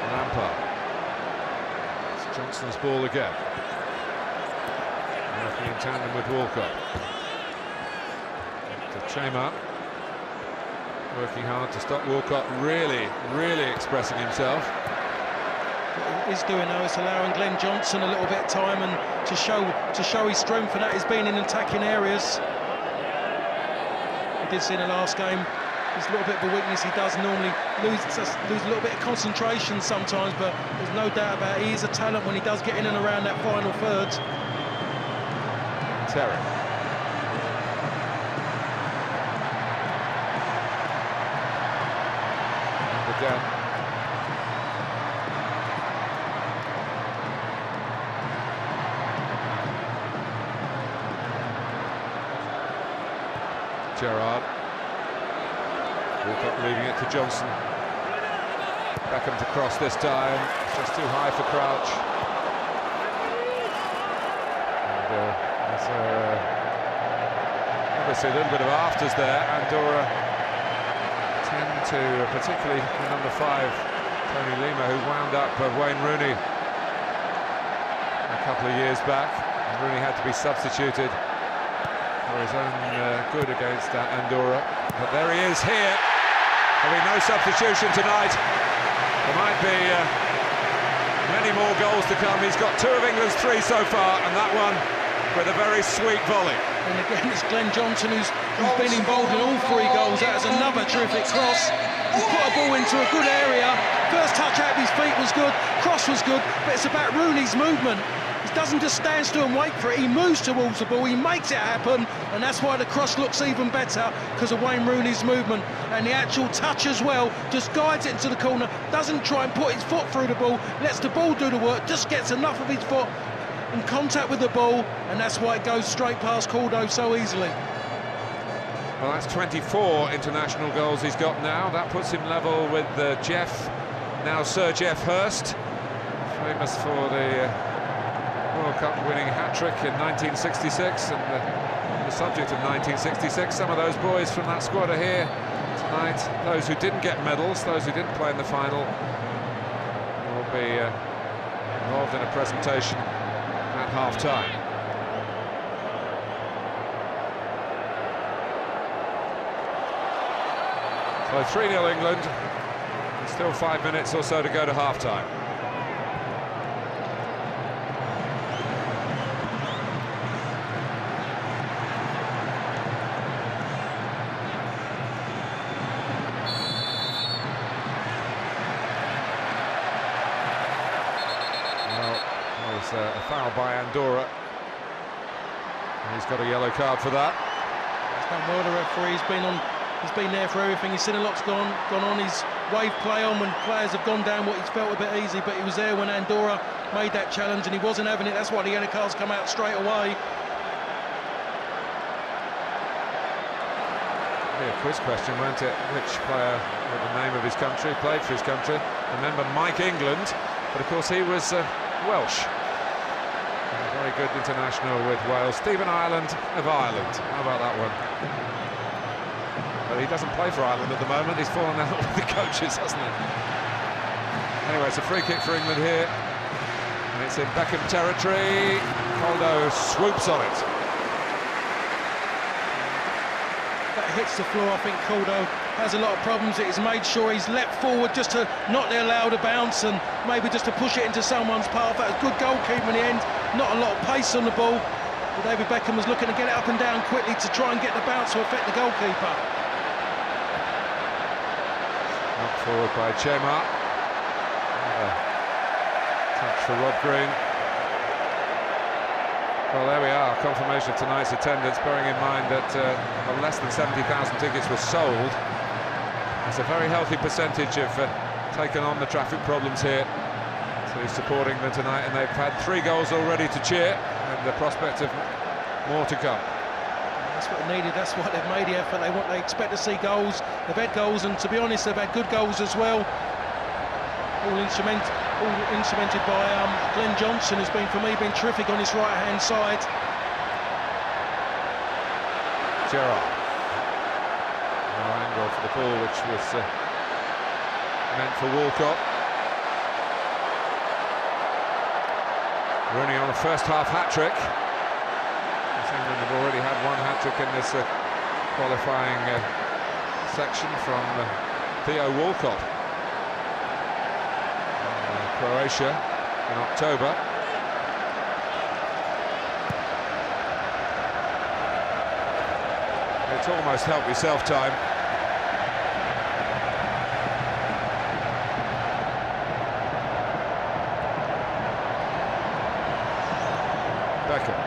Lampard. It's Johnson's ball again. Working in tandem with Walcott. To Chema. Working hard to stop Walcott, really expressing himself. What he's doing now is allowing Glenn Johnson a little bit of time and to show his strength, and that is being in attacking areas. We did see in the last game, there's a little bit of a weakness. He does normally lose a little bit of concentration sometimes, but there's no doubt about it. He is a talent when he does get in and around that final third. Terry. And again. Gerrard. Walcott leaving it to Johnson. Beckham to cross this time. Just too high for Crouch. And there's obviously a little bit of afters there. Andorra tend to, particularly the number 5, Tony Lima, who wound up Wayne Rooney a couple of years back. And Rooney had to be substituted for his own good against Andorra. But there he is here. There'll be no substitution tonight. There might be many more goals to come. He's got 2 of England's 3 so far, and that one with a very sweet volley. And again, it's Glenn Johnson who's been involved in all 3 goals. That is another terrific cross. He's put a ball into a good area. First touch out of his feet was good, cross was good, but it's about Rooney's movement. He doesn't just stand still and wait for it, he moves towards the ball, he makes it happen, and that's why the cross looks even better, because of Wayne Rooney's movement. And the actual touch as well, just guides it into the corner, doesn't try and put his foot through the ball, lets the ball do the work, just gets enough of his foot in contact with the ball, and that's why it goes straight past Caldo so easily. Well, that's 24 international goals he's got now. That puts him level with Jeff, now Sir Geoff Hurst, famous for the World Cup winning hat-trick in 1966, and the subject of 1966, some of those boys from that squad are here tonight. Those who didn't get medals, those who didn't play in the final, will be involved in a presentation at half-time. So 3-0 England, and still 5 minutes or so to go to half-time. It's a foul by Andorra. And he's got a yellow card for that. He's done well, the referee. He's been there for everything. He's seen a lot's gone on. He's waved play on when players have gone down what he's felt a bit easy, but he was there when Andorra made that challenge and he wasn't having it. That's why the yellow cards come out straight away. Be a quiz question, won't it? Which player with the name of his country played for his country? Remember Mike England, but of course he was Welsh. A very good international with Wales. Stephen Ireland of Ireland. How about that one? But he doesn't play for Ireland at the moment. He's fallen out with the coaches, hasn't he? Anyway, it's a free kick for England here. And it's in Beckham territory. Caldo swoops on it. That hits the floor. I think Caldo has a lot of problems. He's made sure he's leapt forward just to not allow the bounce and maybe just to push it into someone's path. That was good goalkeeping in the end. Not a lot of pace on the ball. But David Beckham was looking to get it up and down quickly to try and get the bounce to affect the goalkeeper. Knocked forward by Chema. Touch for Rob Green. Well, there we are, confirmation of tonight's attendance, bearing in mind that less than 70,000 tickets were sold. It's a very healthy percentage of taken on the traffic problems here. So he's supporting them tonight, and they've had 3 goals already to cheer, and the prospect of more to come. That's what they needed, that's why they've made the effort. They expect to see goals. They've had goals, and to be honest, they've had good goals as well. All instrumented by Glenn Johnson, who's been, for me, been terrific on his right-hand side. Gerrard. No angle for the ball, which was meant for Walcott. Rooney on a first-half hat-trick. England have already had 1 hat-trick in this qualifying section from Theo Walcott. Croatia in October. It's almost help yourself time. Beckham.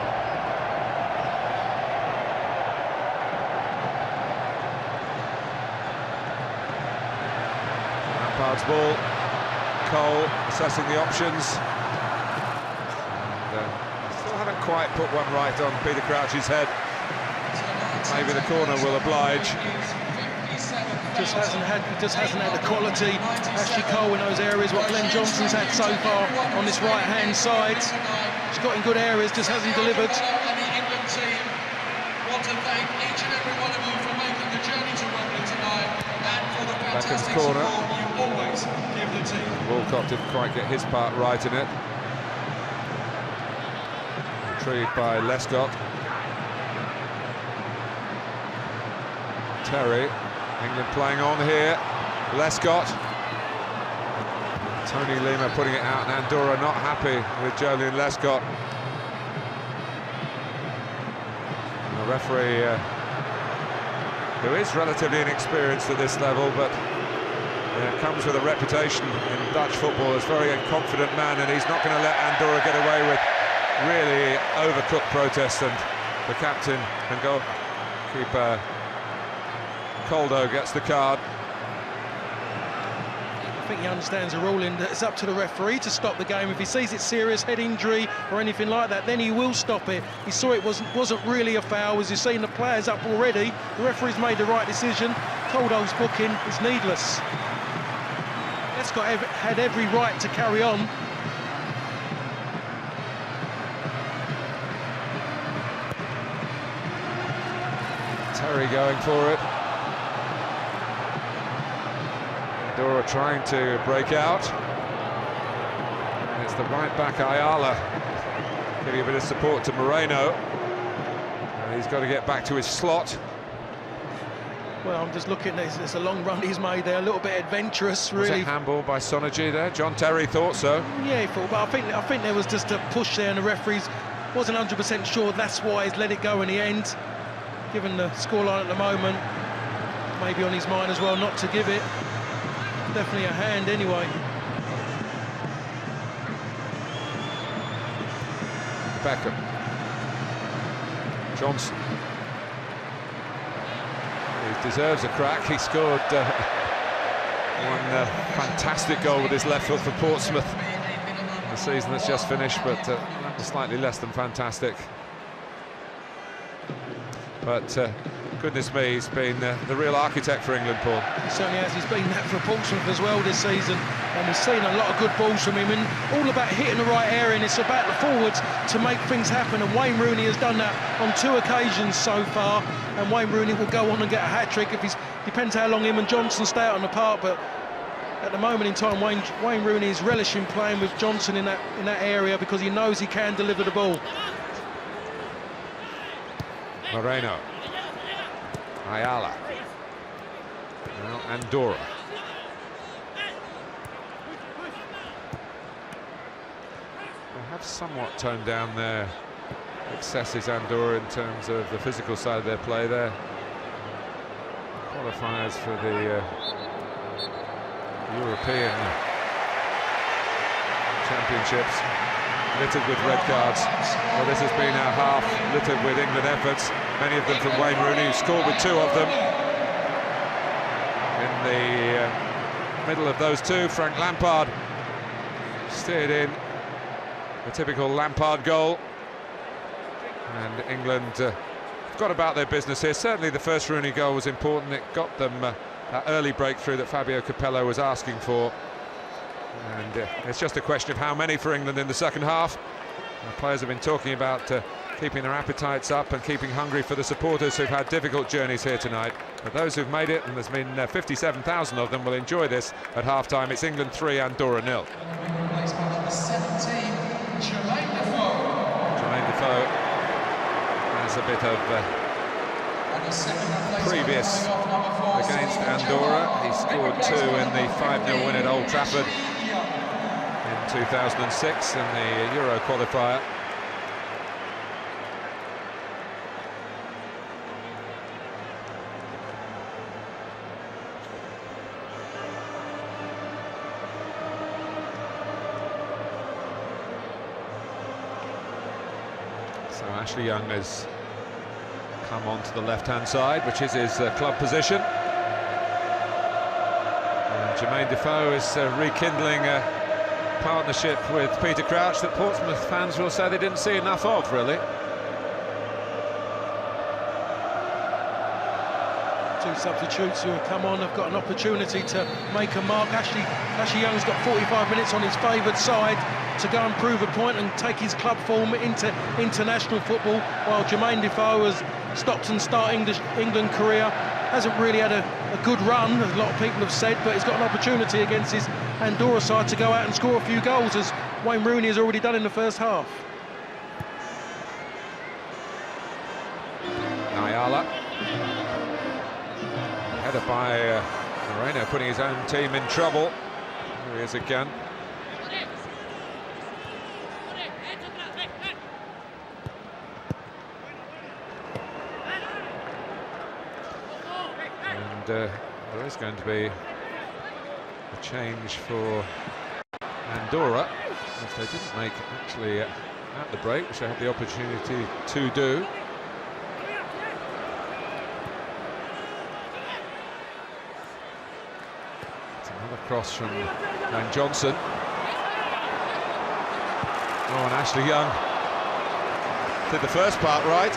Lampard's ball. Cole assessing the options. Still haven't quite put one right on Peter Crouch's head. Maybe the corner will oblige. Just hasn't had the quality. Ashley Cole in those areas what Glenn Johnson's had so far on this right-hand side. He's got in good areas, just hasn't delivered. Beckham's corner. Walcott didn't quite get his part right in it. Retrieved by Lescott. Terry. England playing on here. Lescott. Tony Lima putting it out, and Andorra not happy with Joleon Lescott. The referee, who is relatively inexperienced at this level, but comes with a reputation in Dutch football as a very confident man, and he's not going to let Andorra get away with really overcooked protests, and the captain and goalkeeper Caldo gets the card. I think he understands the ruling that it's up to the referee to stop the game. If he sees it's serious head injury or anything like that, then he will stop it. He saw it wasn't really a foul. As you've seen, the players up already. The referee's made the right decision. Caldo's booking is needless. Lescott had every right to carry on. Terry going for it. Andorra trying to break out. And it's the right back Ayala giving a bit of support to Moreno. And he's got to get back to his slot. Well, I'm just looking, it's a long run he's made there, a little bit adventurous, really. Was it handball by Sonergy there? John Terry thought so. Yeah, he thought, but I think there was just a push there, and the referees wasn't 100% sure. That's why he's let it go in the end. Given the scoreline at the moment, maybe on his mind as well not to give it. Definitely a hand anyway. Beckham. Johnson. He deserves a crack. He scored one fantastic goal with his left foot for Portsmouth in the season that's just finished, but that was slightly less than fantastic. But goodness me, he's been the real architect for England, Paul. He certainly has. He's been that for Portsmouth as well this season, and we've seen a lot of good balls from him, and all about hitting the right area, and it's about the forwards to make things happen, and Wayne Rooney has done that on 2 occasions so far, and Wayne Rooney will go on and get a hat-trick if he's, depends how long him and Johnson stay out on the park, but at the moment in time Wayne Rooney is relishing playing with Johnson in that area because he knows he can deliver the ball. Moreno. Ayala. Now Andorra. They have somewhat toned down their excesses, Andorra, in terms of the physical side of their play. Their qualifiers for the European Championships littered with red cards. Well, this has been our half littered with England efforts, many of them from Wayne Rooney, who scored with 2 of them. In the middle of those 2, Frank Lampard steered in the typical Lampard goal, and England got about their business here. Certainly the first Rooney goal was important. It got them that early breakthrough that Fabio Capello was asking for. And it's just a question of how many for England in the second half. The players have been talking about keeping their appetites up and keeping hungry for the supporters who've had difficult journeys here tonight. But those who've made it, and there's been 57,000 of them, will enjoy this at half-time. It's England 3, Andorra 0. Jermaine Defoe has a bit of previous against Andorra. He scored 2 in the 5-0 win at Old Trafford in 2006 in the Euro qualifier. So Ashley Young has come on to the left-hand side, which is his club position. And Jermaine Defoe is rekindling a partnership with Peter Crouch that Portsmouth fans will say they didn't see enough of, really. 2 substitutes who have come on have got an opportunity to make a mark. Ashley Young's got 45 minutes on his favoured side to go and prove a point and take his club form into international football, while Jermaine Defoe has stopped and start England career. Hasn't really had a good run, as a lot of people have said, but he's got an opportunity against his Andorra side to go out and score a few goals, as Wayne Rooney has already done in the first half. Ayala. Header by Moreno, putting his own team in trouble. Here he is again. And there is going to be a change for Andorra, which they didn't make actually at the break, which they had the opportunity to do. It's another cross from Wayne Johnson. Oh, and Ashley Young did the first part right.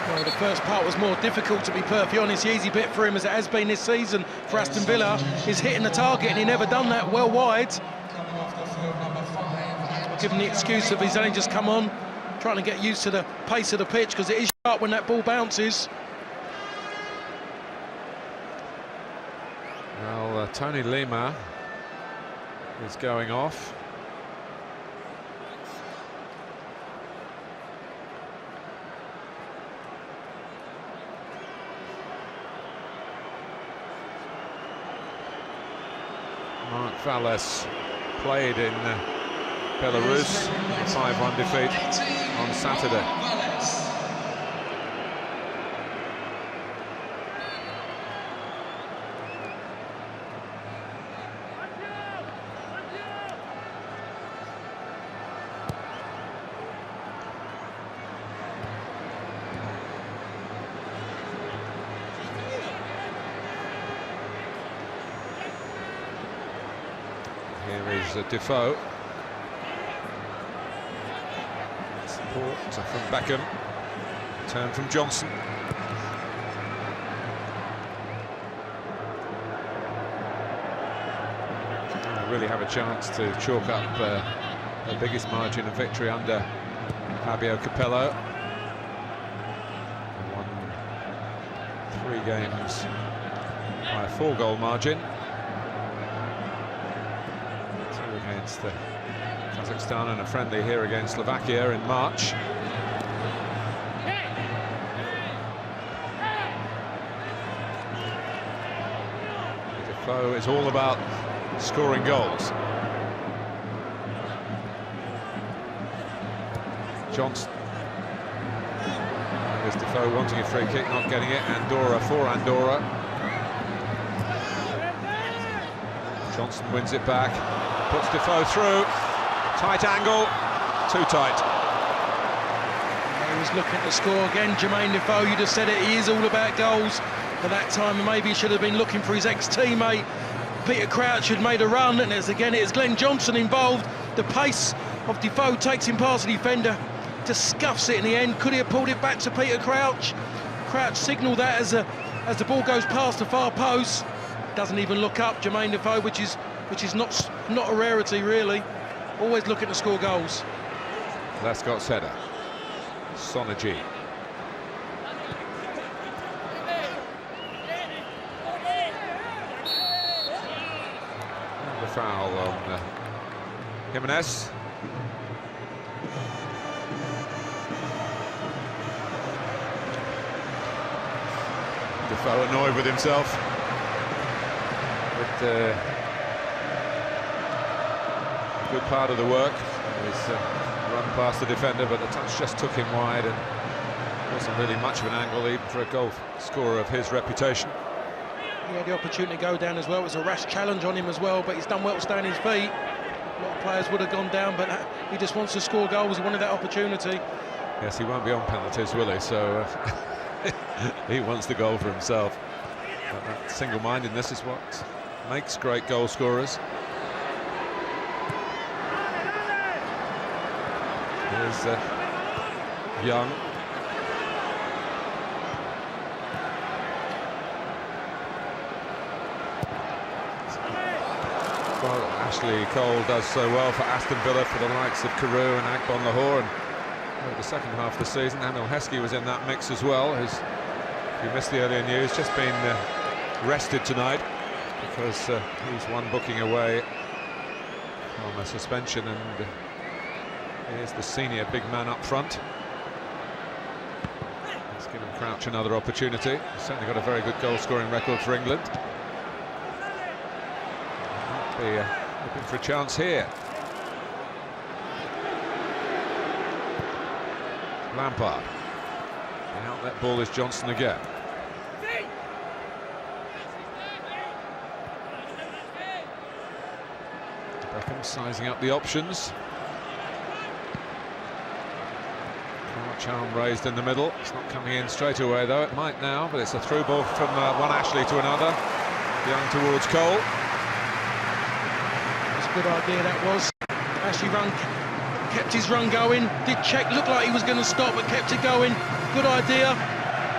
Well, the first part was more difficult, to be perfectly honest. The easy bit for him, as it has been this season for Aston Villa, is hitting the target, and he never done that well wide. I'll give him the excuse of he's only just come on, trying to get used to the pace of the pitch, because it is sharp when that ball bounces. Well, Tony Lima is going off. Mark Valles played in Belarus, a 5-1 defeat on Saturday. Here is Defoe. Support from Beckham. Turn from Johnson. Really have a chance to chalk up the biggest margin of victory under Fabio Capello. Won 3 games by a 4-goal margin. 2 against Kazakhstan and a friendly here against Slovakia in March. Defoe is all about scoring goals. Johnson. There's Defoe wanting a free kick, not getting it. Andorra for Andorra. Johnson wins it back, puts Defoe through. Tight angle, too tight. He was looking to score again. Jermaine Defoe, you just said it, he is all about goals. At that time, maybe he should have been looking for his ex-teammate. Peter Crouch had made a run, and it's Glenn Johnson involved. The pace of Defoe takes him past the defender, just scuffs it in the end. Could he have pulled it back to Peter Crouch? Crouch signalled that as the ball goes past the far post. Doesn't even look up, Jermaine Defoe, which is not a rarity really. Always looking to score goals. Lescott's header. Sonergy. The foul on Jimenez. Defoe annoyed with himself. But a good part of the work is run past the defender, but the touch just took him wide, and wasn't really much of an angle even for a goal scorer of his reputation. He had the opportunity to go down as well. It was a rash challenge on him as well, but he's done well to stay on his feet. A lot of players would have gone down, but he just wants to score goals. He wanted that opportunity. Yes, he won't be on penalties, will he? So he wants the goal for himself. But that single-mindedness is what makes great goal scorers. Here's Young. Well, Ashley Cole does so well for Aston Villa, for the likes of Carew and Akbon Lahore, and over the second half of the season, Emil Heskey was in that mix as well, who's, if you missed the earlier news, just been rested tonight because he's one booking away from a suspension, and here's the senior big man up front. Let's give him Crouch another opportunity. He's certainly got a very good goal-scoring record for England. Might be looking for a chance here. Lampard. The outlet ball is Johnson again. Beckham sizing up the options. Crouch arm raised in the middle. It's not coming in straight away though. It might now, but it's a through ball from one Ashley to another. Young towards Cole. It's a good idea that was. Ashley kept his run going. Did check, looked like he was going to stop, but kept it going. Good idea.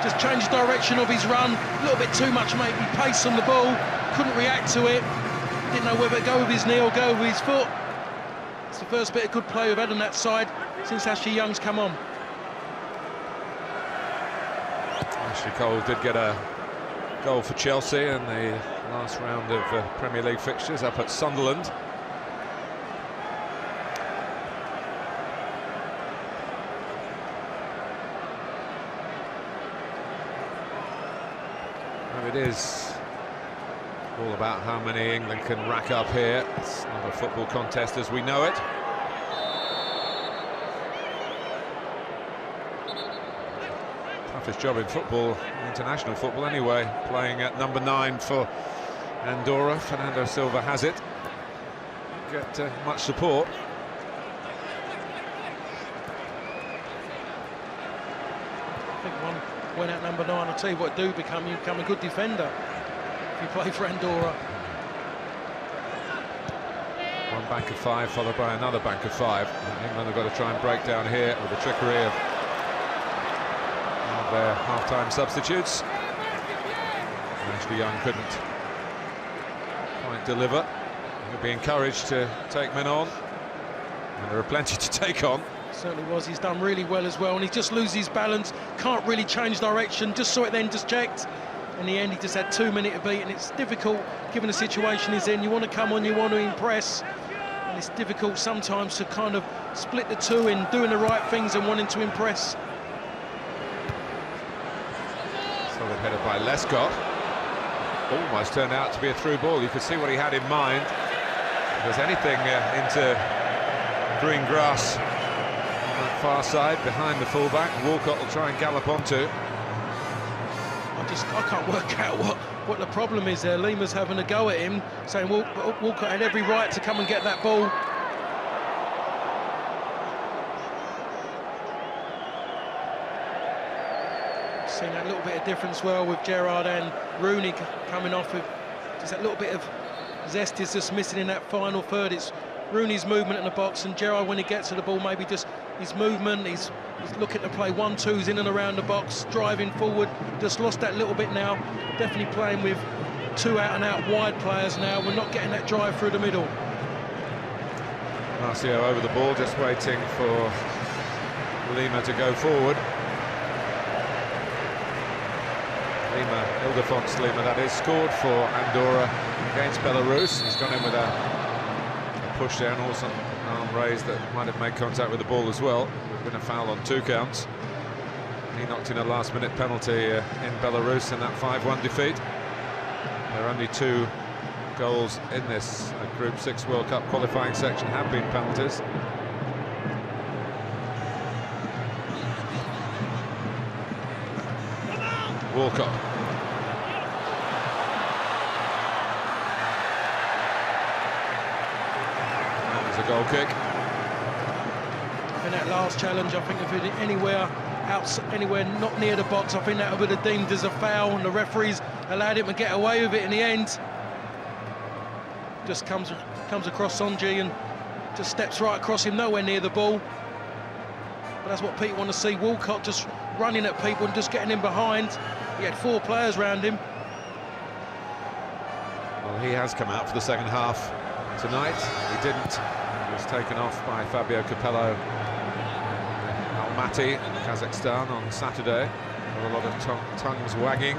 Just changed the direction of his run. A little bit too much maybe pace on the ball. Couldn't react to it. Didn't know whether to go with his knee or go with his foot. It's the first bit of good play we've had on that side since Ashley Young's come on. Ashley Cole did get a goal for Chelsea in the last round of Premier League fixtures up at Sunderland. And it is all about how many England can rack up here. It's not a football contest as we know it. Toughest job in football, international football anyway, playing at number 9 for Andorra. Fernando Silva has it. Get much support. I think one went out number 9. I'll tell you what, you become a good defender if you play for Andorra. One bank of 5 followed by another bank of 5. England have got to try and break down here with the trickery of their half-time substitutes. Ashley Young couldn't quite deliver. He'll be encouraged to take men on, and there are plenty to take on. Certainly was. He's done really well as well, and he just loses his balance, can't really change direction, just saw it then, just checked. In the end, he just had 2 minutes to beat, and it's difficult given the situation he's in. You want to come on, you want to impress, and it's difficult sometimes to kind of split the two in doing the right things and wanting to impress. Solid header by Lescott. Almost turned out to be a through ball. You could see what he had in mind. If there's anything into green grass on that far side behind the fullback, Walcott will try and gallop onto. I can't work out what the problem is there. Lima's having a go at him, saying Walcott had every right to come and get that ball. Seen that little bit of difference well with Gerrard and Rooney coming off with just that little bit of zest is just missing in that final third. It's Rooney's movement in the box, and Gerrard, when he gets to the ball, maybe just his movement, he's looking to play 1-2s in and around the box, driving forward, just lost that little bit now. Definitely playing with 2 out-and-out wide players now. We're not getting that drive through the middle. Marcio over the ball, just waiting for Lima to go forward. Ildefonso Lima, that is, scored for Andorra against Belarus. He's gone in with a push there, and also an arm raised that might have made contact with the ball as well. There's been a foul on 2 counts. He knocked in a last-minute penalty in Belarus in that 5-1 defeat. There are only 2 goals in this Group 6 World Cup qualifying section have been penalties. Walcott. That was a goal kick. In that last challenge, I think if it anywhere not near the box, I think that would have been deemed as a foul, and the referees allowed him to get away with it in the end. Just comes across Sonji and just steps right across him, nowhere near the ball. But that's what people want to see. Walcott just running at people and just getting in behind. He had 4 players around him. Well, he has come out for the second half tonight. He didn't. He was taken off by Fabio Capello Almaty in Kazakhstan on Saturday. There were a lot of tongues wagging.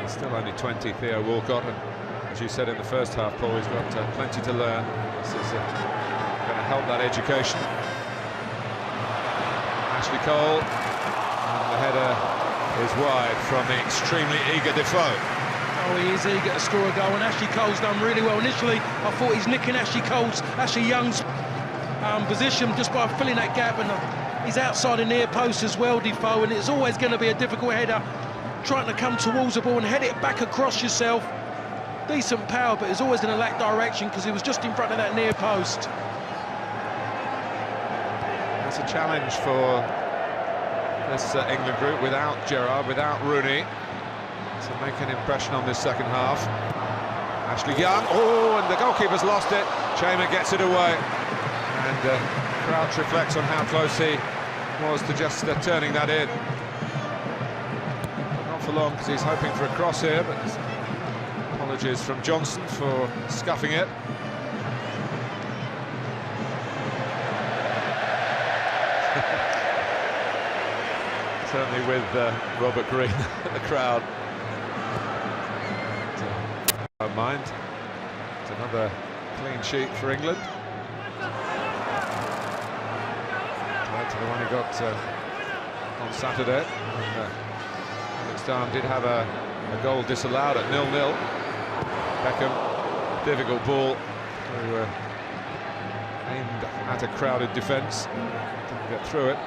He's still only 20, Theo Walcott, and as you said in the first half, Paul, he's got plenty to learn. This is going to help that education. Ashley Cole, and the header is wide from the extremely eager Defoe. Oh, he is eager to score a goal, and Ashley Cole's done really well. Initially, I thought he's nicking Ashley Young's position just by filling that gap, and he's outside the near post as well, Defoe, and it's always going to be a difficult header, trying to come towards the ball and head it back across yourself. Decent power, but it's always going to lack direction because he was just in front of that near post. It's a challenge for this England group without Gerrard, without Rooney, to make an impression on this second half. Ashley Young, oh, and the goalkeeper's lost it. Chamer gets it away, and Crouch reflects on how close he was to just turning that in. But not for long, because he's hoping for a cross here, but apologies from Johnson for scuffing it. Certainly with Robert Green at the crowd. Don't mind. It's another clean sheet for England. Tied to the one he got on Saturday. And, Kazakhstan did have a goal disallowed at 0-0. Beckham, difficult ball, aimed at a crowded defence. Didn't get through it.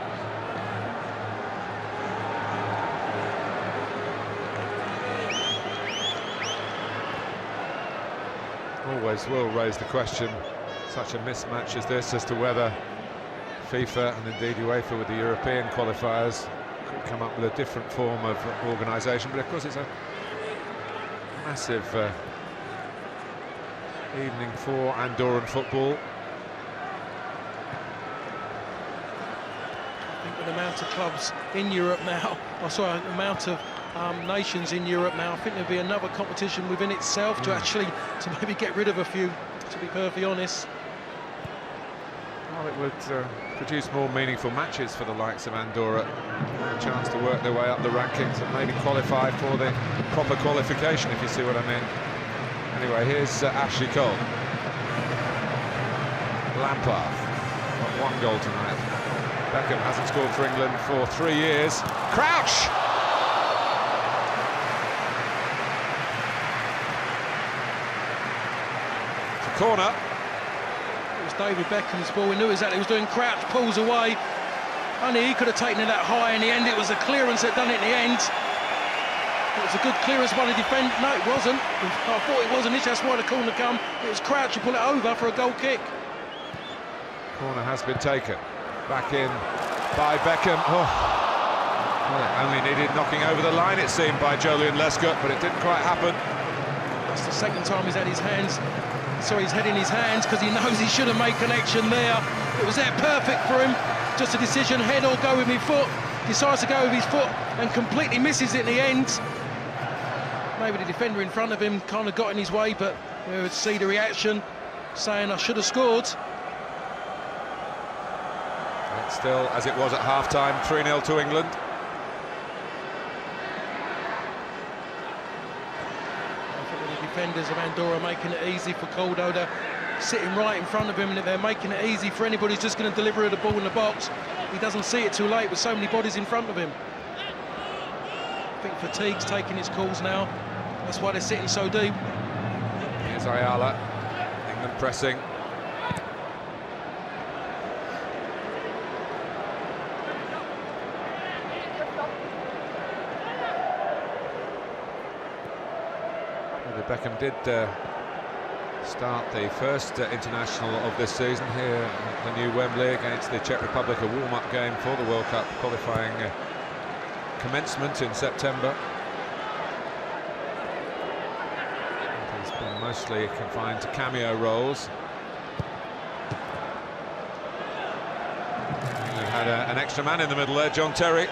Always will raise the question, such a mismatch as this, as to whether FIFA and indeed UEFA with the European qualifiers could come up with a different form of organisation. But of course it's a Massive evening for Andorran football. I think with the amount of clubs in Europe now, the amount of nations in Europe now, I think there'll be another competition within itself to maybe get rid of a few, to be perfectly honest. Well, it would produce more meaningful matches for the likes of Andorra, a chance to work their way up the rankings and maybe qualify for the proper qualification, if you see what I mean. Anyway, here's Ashley Cole. Lampard got 1 goal tonight. Beckham hasn't scored for England for 3 years. Crouch! It's a corner. It was David Beckham's ball. We knew exactly what he was doing. Crouch pulls away. Only he could have taken it that high in the end. It was a clearance that done it in the end. It was a good clearance by the defender. No, it wasn't. I thought it wasn't. That's why the corner come. It was Crouch who pulled it over for a goal kick. Corner has been taken. Back in by Beckham. Oh. Well, it only needed knocking over the line, it seemed, by Jolyon Lescott, but it didn't quite happen. That's the second time he's had his hands. Sorry, his head in his hands, because he knows he should have made connection there. It was there perfect for him. Just a decision, head or go with his foot. Decides to go with his foot and completely misses it in the end. Maybe the defender in front of him kind of got in his way, but we would see the reaction, saying I should have scored. It's still, as it was at half-time, 3-0 to England. I think the defenders of Andorra making it easy for Caldo. They're sitting right in front of him, and they're making it easy for anybody who's just going to deliver the ball in the box. He doesn't see it too late with so many bodies in front of him. I think fatigue's taking its calls now. That's why they're sitting so deep. Here's Ayala. England pressing. Beckham did start the first international of this season here at the new Wembley against the Czech Republic, a warm-up game for the World Cup qualifying commencement in September. He's been mostly confined to cameo roles. England had an extra man in the middle there, John Terry.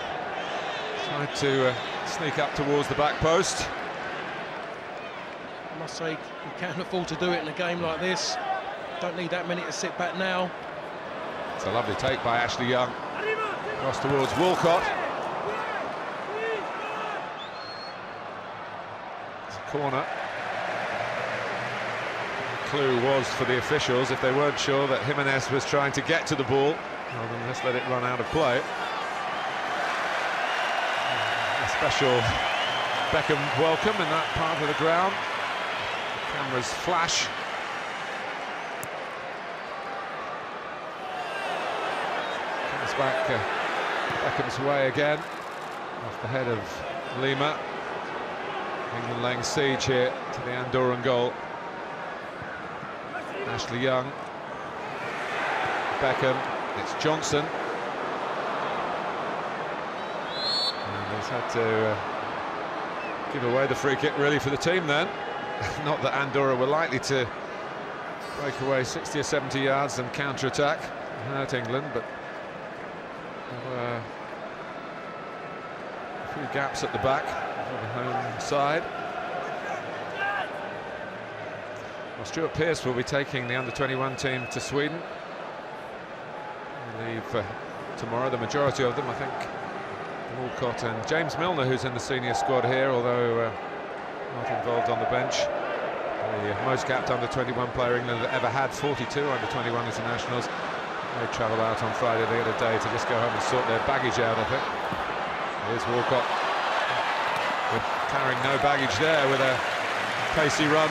Tried to sneak up towards the back post. I must say, you can't afford to do it in a game like this. Don't need that many to sit back now. It's a lovely take by Ashley Young. Cross towards Walcott. It's a corner. The clue was for the officials, if they weren't sure that Jimenez was trying to get to the ball, well, then let's let it run out of play. A special Beckham welcome in that part of the ground. Cameras flash. Comes back Beckham's way again, off the head of Lima. England laying siege here to the Andorran goal. Ashley Young. Beckham. It's Johnson. And he's had to give away the free kick really for the team then. Not that Andorra were likely to break away 60 or 70 yards and counter-attack and hurt England, but there were a few gaps at the back for the home side. Well, Stuart Pearce will be taking the under-21 team to Sweden. They leave tomorrow, the majority of them, I think, Walcott and James Milner, who's in the senior squad here, although not involved on the bench. The most capped under-21 player England that ever had, 42 under-21 internationals. They travel out on Friday, they get a day to just go home and sort their baggage out, I think. Here's Walcott carrying no baggage there with a pacey run.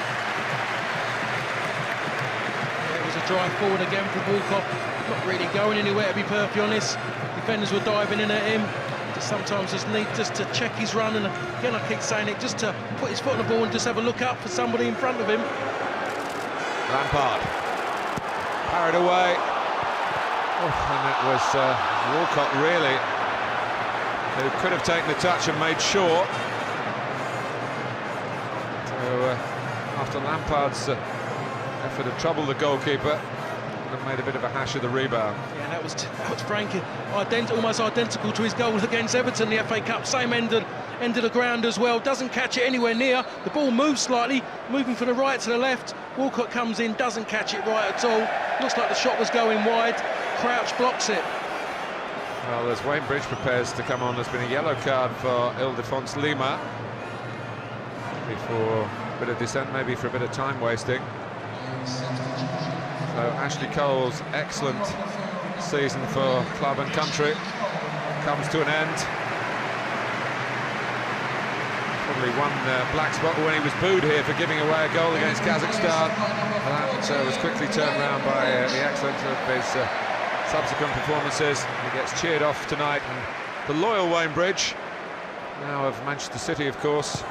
It was a drive forward again from Walcott. Not really going anywhere, to be perfectly honest. Defenders were diving in at him. Sometimes just need to check his run, and again I keep saying it, just to put his foot on the ball and just have a look up for somebody in front of him. Lampard carried away. And it was Walcott really who could have taken the touch and made sure to after Lampard's effort to trouble the goalkeeper, and made a bit of a hash of the rebound. Yeah, that was Frank, almost identical to his goal against Everton, the FA Cup, same end of the ground as well. Doesn't catch it anywhere near. The ball moves slightly, moving from the right to the left. Walcott comes in, doesn't catch it right at all. Looks like the shot was going wide. Crouch blocks it. Well, as Wembley prepares to come on, there's been a yellow card for Ildefonso Lima. Before a bit of dissent, maybe for a bit of time wasting. So Ashley Cole's excellent season for club and country comes to an end. Probably one black spot when he was booed here for giving away a goal against Kazakhstan. That was quickly turned around by the excellence of his subsequent performances. He gets cheered off tonight, and the loyal Wembley, now of Manchester City, of course,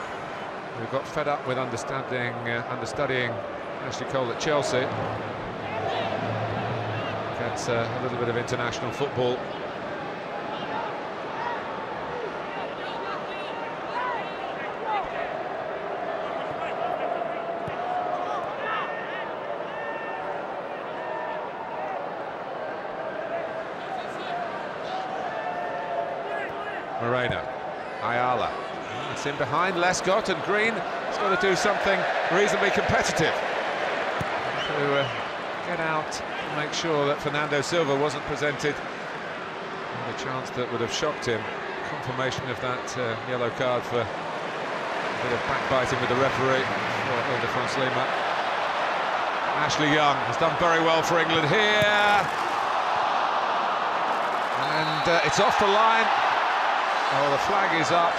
who got fed up with understudying Ashley Cole at Chelsea. Gets a little bit of international football. Moreno, Ayala, it's in behind Lescott, and Green has got to do something reasonably competitive to get out and make sure that Fernando Silva wasn't presented with a chance that would have shocked him. Confirmation of that yellow card for a bit of backbiting with the referee for Ildefonso Lima. Ashley Young has done very well for England here, and it's off the line. Oh, the flag is up,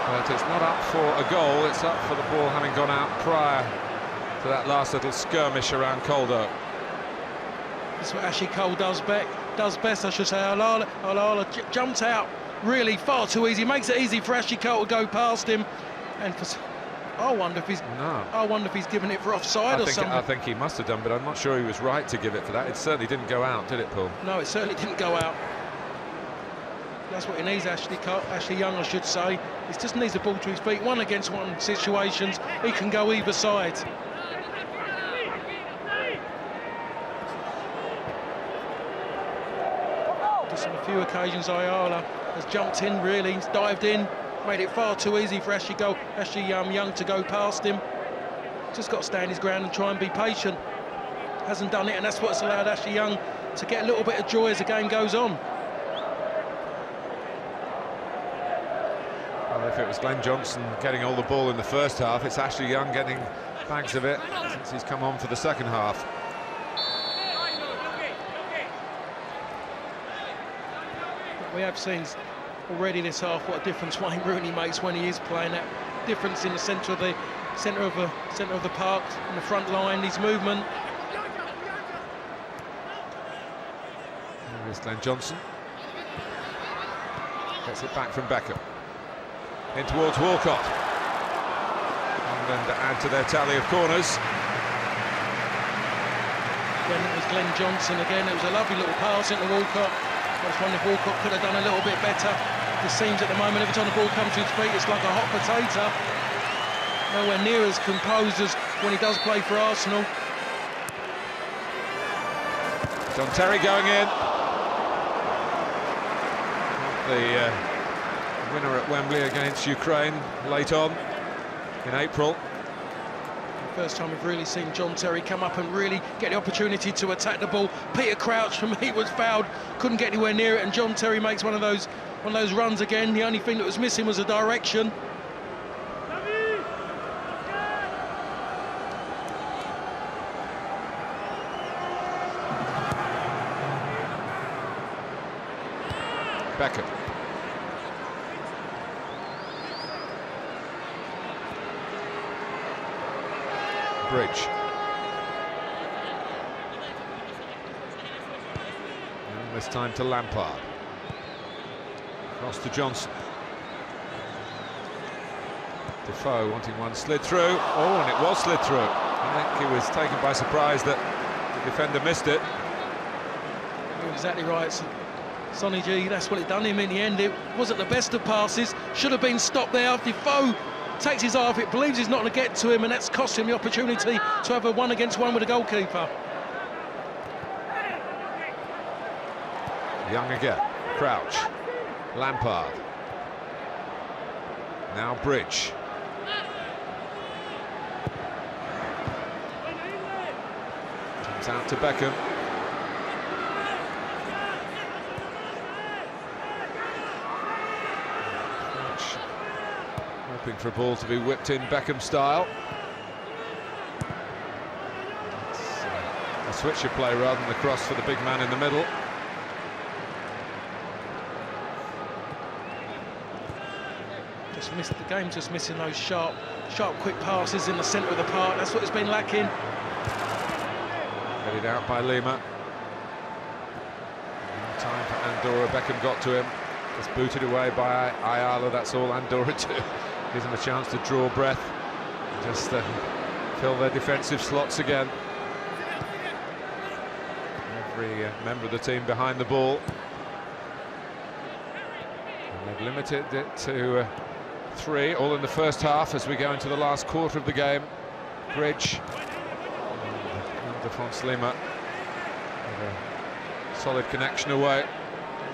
but it's not up for a goal, it's up for the ball having gone out prior to that last little skirmish around Coldo. That's what Ashley Cole does best, I should say. Ayala jumped out really far too easy, makes it easy for Ashley Cole to go past him, and I wonder if he's given it for offside or something. I think he must have done, but I'm not sure he was right to give it for that. It certainly didn't go out, did it, Paul? No, it certainly didn't go out. That's what he needs, Ashley Young, I should say. He just needs the ball to his feet. 1-against-1 situations, he can go either side. Just on a few occasions, Ayala has jumped in, really, he's dived in, made it far too easy for Ashley Young to go past him. Just got to stand his ground and try and be patient. Hasn't done it, and that's what's allowed Ashley Young to get a little bit of joy as the game goes on. If it was Glenn Johnson getting all the ball in the first half, it's Ashley Young getting bags of it since he's come on for the second half. We have seen already this half what a difference Wayne Rooney makes when he is playing. That difference in the centre of the park, in the front line, his movement. There's Glenn Johnson. Gets it back from Beckham. In towards Walcott. England add to their tally of corners. When it was Glenn Johnson again, it was a lovely little pass into Walcott. I was wondering if Walcott could have done a little bit better. It seems at the moment every time the ball comes to his feet, it's like a hot potato. Nowhere near as composed as when he does play for Arsenal. John Terry going in. The winner at Wembley against Ukraine late on in April. First time we've really seen John Terry come up and really get the opportunity to attack the ball. Peter Crouch, for me, was fouled, couldn't get anywhere near it, and John Terry makes one of those runs again. The only thing that was missing was a direction. Beckham. Bridge. And this time to Lampard. Cross to Johnson. Defoe wanting one slid through. Oh, and it was slid through. I think he was taken by surprise that the defender missed it. You're exactly right. Sonny G, that's what it done him in the end. It wasn't the best of passes. Should have been stopped there. Defoe takes his eye off it, believes he's not going to get to him, and that's cost him the opportunity to have a 1-against-1 with the goalkeeper. Young again, Crouch, Lampard. Now Bridge. Comes out to Beckham. Crouch hoping for a ball to be whipped in Beckham style. It's a switcher play rather than the cross for the big man in the middle. Missed the game, just missing those sharp, quick passes in the centre of the park. That's what it's been lacking. Headed out by Lima. Time for Andorra. Beckham got to him. Just booted away by Ayala. That's all Andorra do. Gives them a chance to draw breath. Just fill their defensive slots again. Every member of the team behind the ball. And they've limited it to 3, all in the first half as we go into the last quarter of the game. Bridge. Defoe Lima. Solid connection away.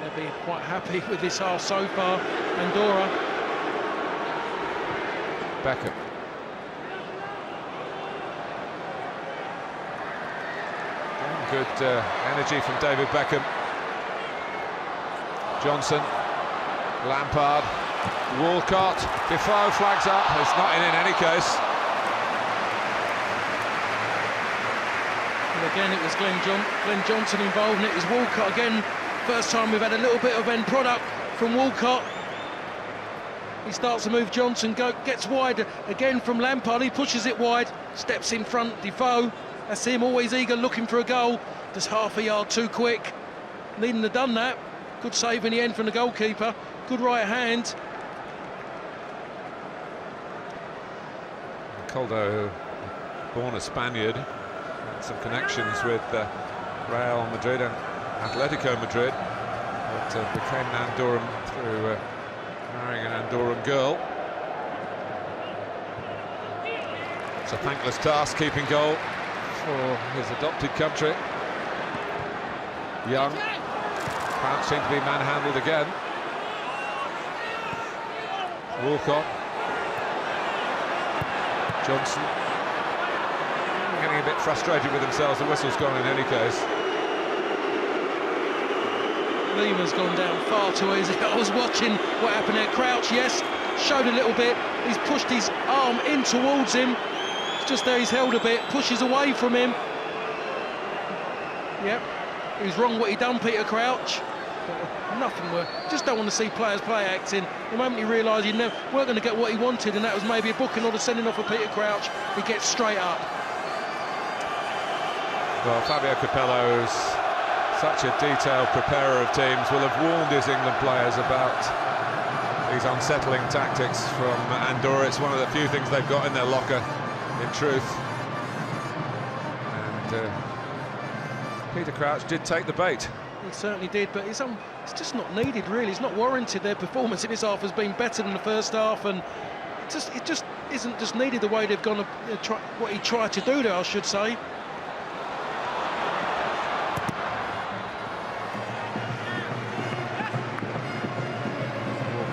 They'll be quite happy with this half so far. Andorra. Beckham. Good energy from David Beckham. Johnson. Lampard. Walcott. Defoe flags up. It's not in any case. And again, it was Glenn Johnson involved, and it was Walcott again. First time we've had a little bit of end product from Walcott. He starts to move Johnson, gets wide again from Lampard. He pushes it wide, steps in front. Defoe, that's him, always eager, looking for a goal. Just half a yard too quick. Needn't have done that. Good save in the end from the goalkeeper. Good right hand. Coldo, born a Spaniard, had some connections with Real Madrid and Atletico Madrid, but became an Andorran through marrying an Andorran girl. It's a thankless task keeping goal for his adopted country. Young, can't seem to be manhandled again. Walcott. Johnson. Getting a bit frustrated with themselves. The whistle's gone in any case. Lima's gone down far too easy. I was watching what happened there. Crouch, yes, showed a little bit. He's pushed his arm in towards him. It's just there, he's held a bit, pushes away from him. Yep, he was wrong what he done, Peter Crouch. Nothing worse. Just don't want to see players play acting. The moment he realised he weren't going to get what he wanted, and that was maybe a booking or the sending off of Peter Crouch, he gets straight up. Well, Fabio Capello's such a detailed preparer of teams, will have warned his England players about these unsettling tactics from Andorra. It's one of the few things they've got in their locker, in truth. And Peter Crouch did take the bait. He certainly did, but it's just not needed, really. It's not warranted. Their performance in this half has been better than the first half, and it just isn't just needed the way they've gone to what he tried to do there, I should say.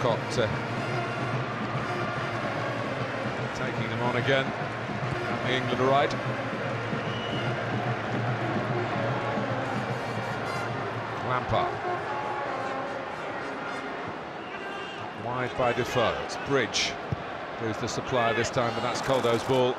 Walcott taking them on again on the England right. Lampard. Wide by Defoe. It's Bridge who's the supplier this time, but that's Coldo's ball.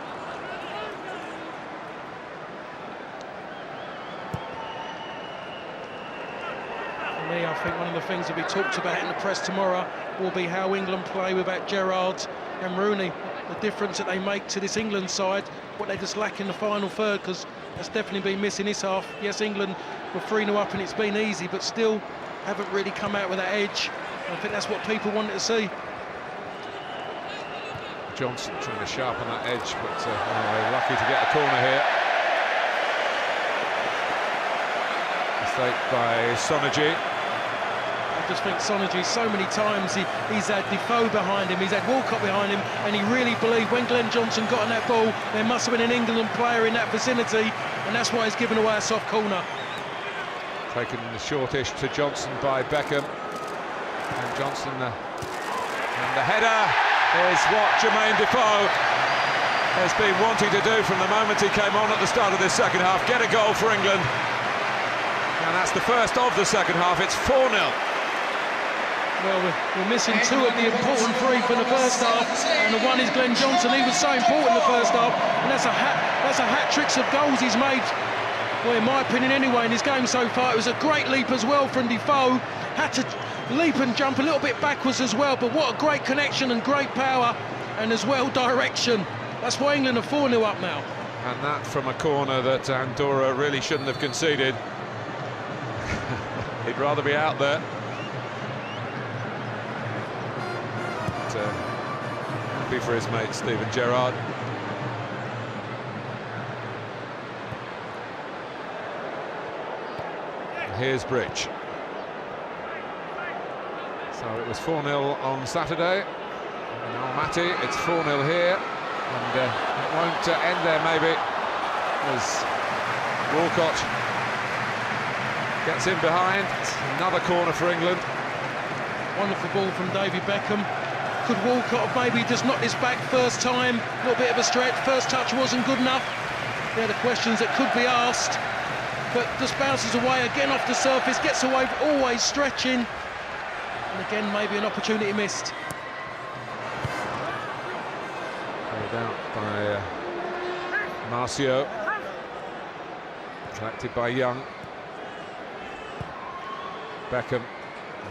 For me, I think one of the things that we talked about in the press tomorrow will be how England play without Gerrard and Rooney. The difference that they make to this England side, what they just lack in the final third, because that's definitely been missing this half. Yes, England were 3-0 up and it's been easy, but still haven't really come out with that edge. I think that's what people wanted to see. Johnson trying to sharpen that edge, but lucky to get a corner here. Mistake by Sonergy. I just think Sonergy, so many times he's had Defoe behind him, he's had Walcott behind him, and he really believed when Glenn Johnson got on that ball, there must have been an England player in that vicinity, and that's why he's given away a soft corner. Taken the shortish to Johnson by Beckham, and Johnson, and the header is what Jermaine Defoe has been wanting to do from the moment he came on at the start of this second half, get a goal for England. And that's the first of the second half. It's 4-0. Well, we're missing two of the important three from the first half, and the one is Glenn Johnson. He was so important in the first half, and that's a hat-trick of goals he's made. Well, in my opinion anyway, in his game so far. It was a great leap as well from Defoe. Had to leap and jump a little bit backwards as well, but what a great connection and great power, and as well direction. That's why England are 4-0 up now. And that from a corner that Andorra really shouldn't have conceded. He'd rather be out there. But, happy for his mate Steven Gerrard. Here's Bridge. So it was 4-0 on Saturday. And Almaty, it's 4-0 here. And it won't end there, maybe, as Walcott gets in behind. It's another corner for England. Wonderful ball from David Beckham. Could Walcott have maybe just knocked his back first time? A little bit of a stretch. First touch wasn't good enough. They're the questions that could be asked. But just bounces away again off the surface, gets away, always stretching. And again, maybe an opportunity missed. Carried out by Marcio. Collected by Young. Beckham.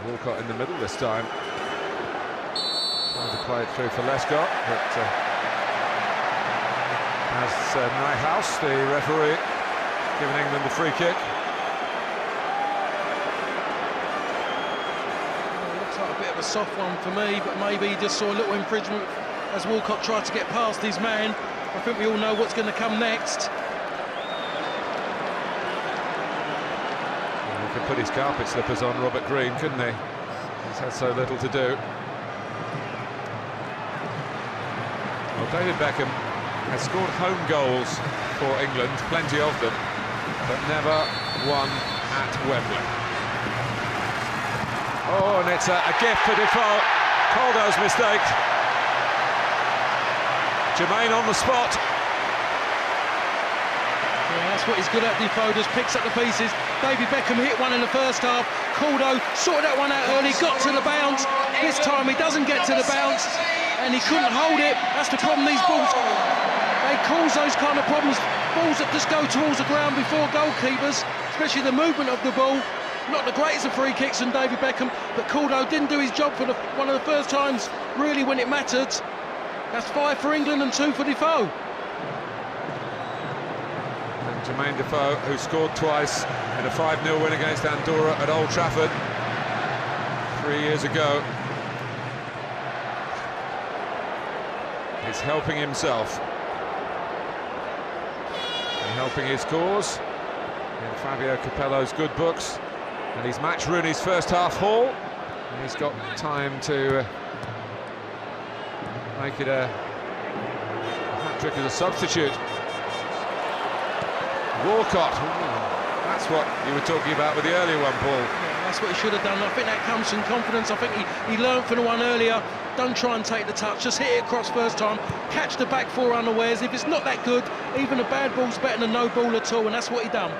Walcott in the middle this time. Trying to play it through for Lescott, but as Nijhuis, the referee, giving England the free kick. It looks like a bit of a soft one for me, but maybe he just saw a little infringement as Walcott tried to get past his man. I think we all know what's going to come next. He could put his carpet slippers on, Robert Green, couldn't he? He's had so little to do. Well, David Beckham has scored home goals for England, plenty of them, but never one at Wembley. Oh, and it's a gift for Defoe. Caldo's mistake. Jermaine on the spot. Yeah, that's what he's good at, Defoe, just picks up the pieces. David Beckham hit one in the first half. Caldo sorted that one out early, got to the bounce. This time he doesn't get to the bounce, and he couldn't hold it. That's the problem, these balls. They cause those kind of problems. Balls that just go towards the ground before goalkeepers, especially the movement of the ball. Not the greatest of free kicks from David Beckham, but Caldo didn't do his job for one of the first times, really, when it mattered. That's 5 for England and 2 for Defoe. And Jermaine Defoe, who scored twice in a 5-0 win against Andorra at Old Trafford 3 years ago, is helping himself and helping his cause in Fabio Capello's good books, and he's matched Rooney's first half haul, and he's got time to make it a hat-trick as a substitute. Walcott, that's what you were talking about with the earlier one, Paul. Yeah, that's what he should have done. I think that comes from confidence. I think he learned from the one earlier. Don't try and take the touch, just hit it across first time, catch the back four unawares. If it's not that good, even a bad ball's better than no ball at all, and that's what he done.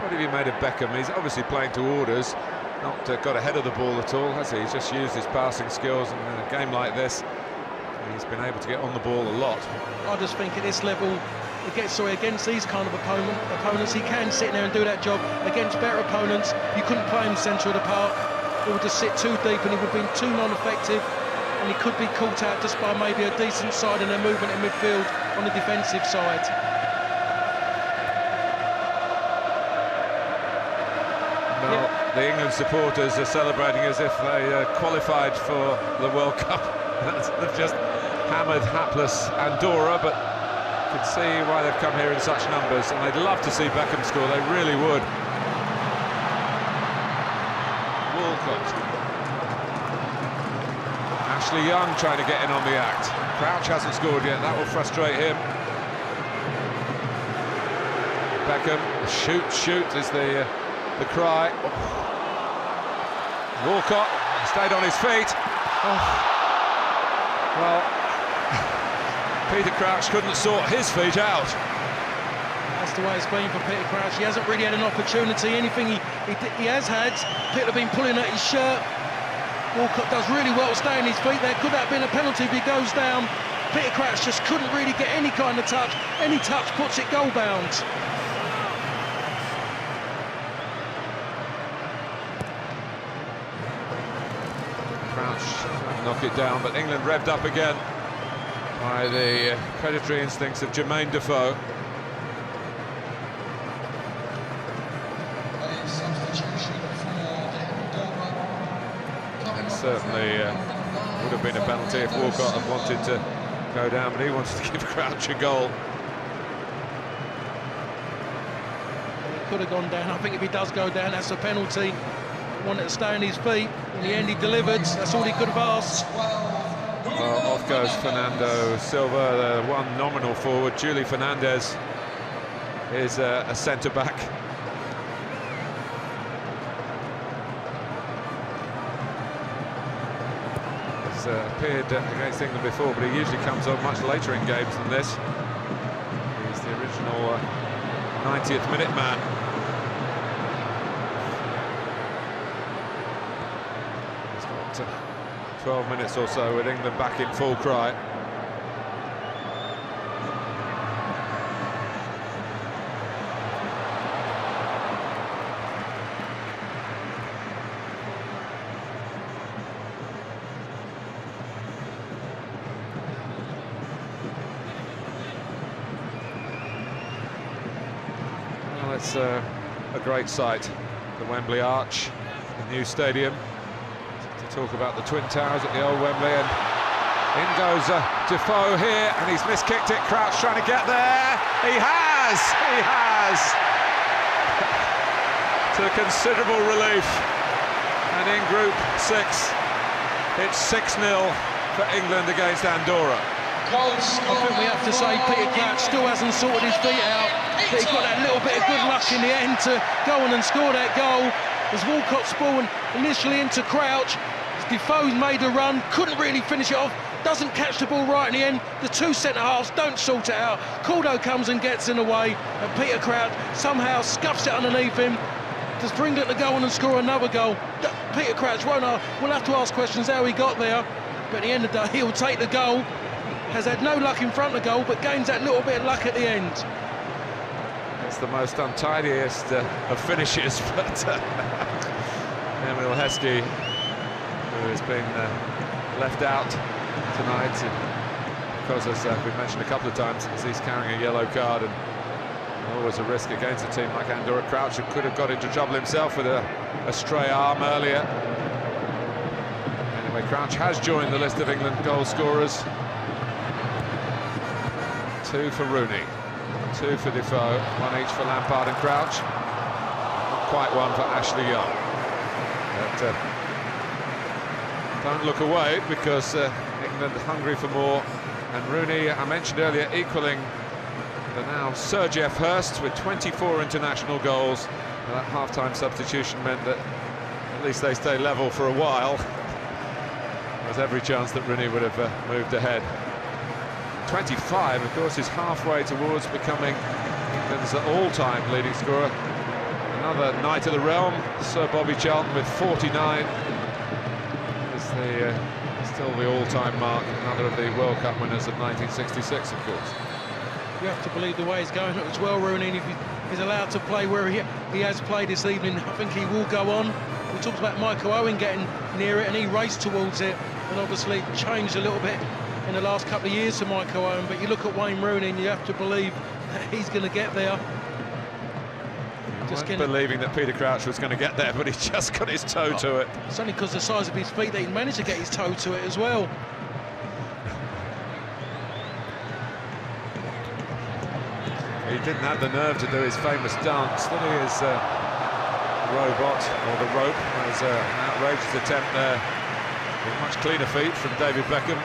What have you made of Beckham? He's obviously playing to orders, not got ahead of the ball at all, has he? He's just used his passing skills, and in a game like this, he's been able to get on the ball a lot. I just think at this level, against these kind of opponents, he can sit there and do that job. Against better opponents, you couldn't play him centre of the park. He would just sit too deep, and he would have been too non-effective, and he could be caught out just by maybe a decent side in their movement in midfield on the defensive side. Well, the England supporters are celebrating as if they qualified for the World Cup. They've just hammered hapless Andorra, but you can see why they've come here in such numbers, and they'd love to see Beckham score, they really would. Ashley Young trying to get in on the act. Crouch hasn't scored yet, that will frustrate him. Beckham, shoot is the cry. Walcott stayed on his feet. Oh. Well, Peter Crouch couldn't sort his feet out. That's the way it's been for Peter Crouch. He hasn't really had an opportunity. Anything he has had, Peter been pulling at his shirt. Walcott does really well to stay on his feet there. Could that have been a penalty if he goes down? Peter Crouch just couldn't really get any kind of touch. Any touch puts it goal bound. Crouch knock it down, but England revved up again by the predatory instincts of Jermaine Defoe. And certainly would have been a penalty if Walcott had wanted to go down, but he wanted to give Crouch a goal. He could have gone down. I think if he does go down, that's a penalty. He wanted to stay on his feet. In the end, he delivered. That's all he could have asked. Well, off goes Fernando Silva, the one nominal forward. Julie Fernandez is a centre-back. He's appeared against England before, but he usually comes on much later in games than this. He's the original 90th minute man. He's got 12 minutes or so with England back in full cry. Well, it's a great sight, the Wembley Arch, the new stadium. Talk about the Twin Towers at the old Wembley, and in goes Defoe here, and he's miskicked it. Crouch trying to get there. He has! To considerable relief. And in Group 6, it's 6-0 for England against Andorra. I think we have to say Peter Crouch still hasn't sorted his feet out, but he got that little bit of good luck in the end to go on and score that goal. As Walcott spawned initially into Crouch, Defoe made a run, couldn't really finish it off, doesn't catch the ball right in the end. The two centre-halves don't sort it out. Caldo comes and gets in the way, and Peter Crouch somehow scuffs it underneath him. Does England to go on and score another goal? Peter Crouch won't. We'll have to ask questions how he got there, but at the end of the day, he'll take the goal. Has had no luck in front of the goal, but gains that little bit of luck at the end. It's the most untidiest of finishes, but Emil Heskey, who has been left out tonight because, as we've mentioned a couple of times, he's carrying a yellow card, and always a risk against a team like Andorra. Crouch could have got into trouble himself with a stray arm earlier. Anyway, Crouch has joined the list of England goal scorers. 2 for Rooney, 2 for Defoe, 1 each for Lampard and Crouch. Not quite one for Ashley Young. But don't look away, because England hungry for more. And Rooney, I mentioned earlier, equaling the now Sir Geoff Hurst with 24 international goals. And that half-time substitution meant that at least they stay level for a while. There's every chance that Rooney would have moved ahead. 25, of course, is halfway towards becoming England's all-time leading scorer. Another Knight of the Realm, Sir Bobby Charlton, with 49. Is still the all-time mark. Another of the World Cup winners of 1966, of course. You have to believe the way he's going as well, Rooney. And if he's allowed to play where he has played this evening, I think he will go on. We talked about Michael Owen getting near it, and he raced towards it, and obviously changed a little bit in the last couple of years for Michael Owen. But you look at Wayne Rooney, and you have to believe that he's going to get there. Just believing that Peter Crouch was going to get there, but he just got his toe to it. It's only because of the size of his feet that he managed to get his toe to it as well. He didn't have the nerve to do his famous dance, did he? His robot, or the rope, was an outrageous attempt there Much cleaner feet from David Beckham.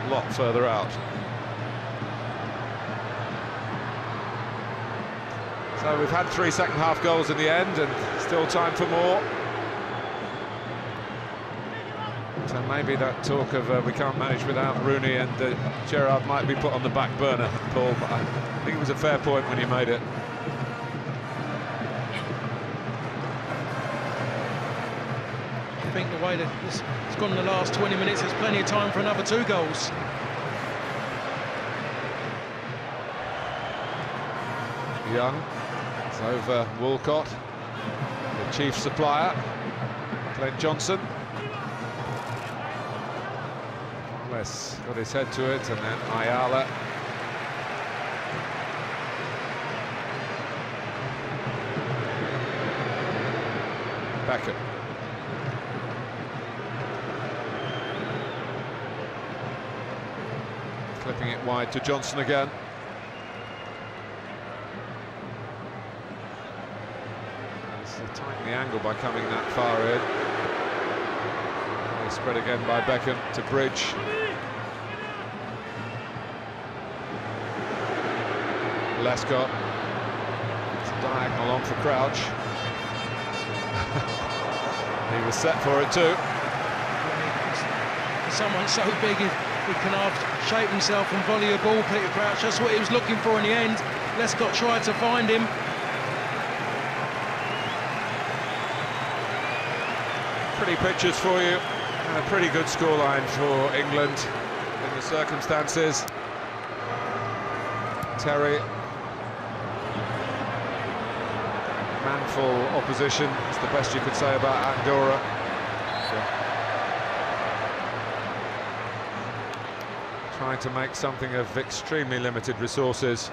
A lot further out. So we've had 3 second-half goals in the end, and still time for more. So maybe that talk of we can't manage without Rooney and Gerrard might be put on the back burner, Paul. But I think it was a fair point when you made it. I think the way that it's gone in the last 20 minutes, there's plenty of time for another 2 goals. Young, it's over Walcott, the chief supplier, Clint Johnson. Wes got his head to it, and then Ayala. Beckham. Clipping it wide to Johnson again. Tighten the angle by coming that far in. They spread again by Beckham to Bridge. Lescott. It's a diagonal on for Crouch. He was set for it too. Someone so big he can half shape himself and volley a ball, Peter Crouch. That's what he was looking for in the end. Lescott tried to find him. Pretty pictures for you, and a pretty good scoreline for England in the circumstances. Terry. Manful opposition, it's the best you could say about Andorra. Trying to make something of extremely limited resources.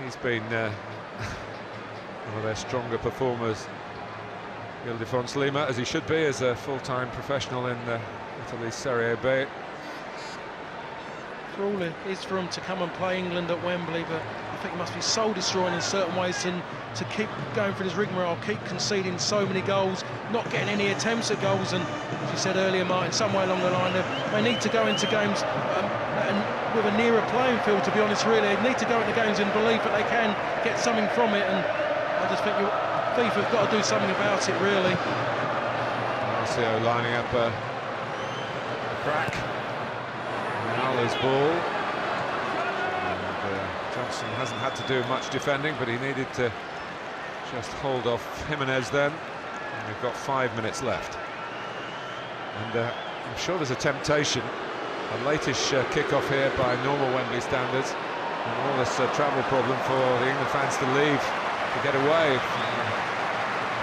He's been one of their stronger performers. Ildefonso Lima, as he should be, as a full-time professional in Italy's Serie B. For all it is for him to come and play England at Wembley, but I think it must be soul-destroying in certain ways to keep going through this rigmarole, keep conceding so many goals, not getting any attempts at goals, and as you said earlier, Martin, somewhere along the line they need to go into games and with a nearer playing field, to be honest, really. They need to go into games in belief that they can get something from it, and I just think FIFA have got to do something about it, really. Marcio lining up a crack. Mala's ball. And, Johnson hasn't had to do much defending, but he needed to just hold off Jimenez then. And we've got 5 minutes left. And I'm sure there's a temptation, a latish kick-off here by normal Wembley standards, and all this travel problem for the England fans to leave, to get away.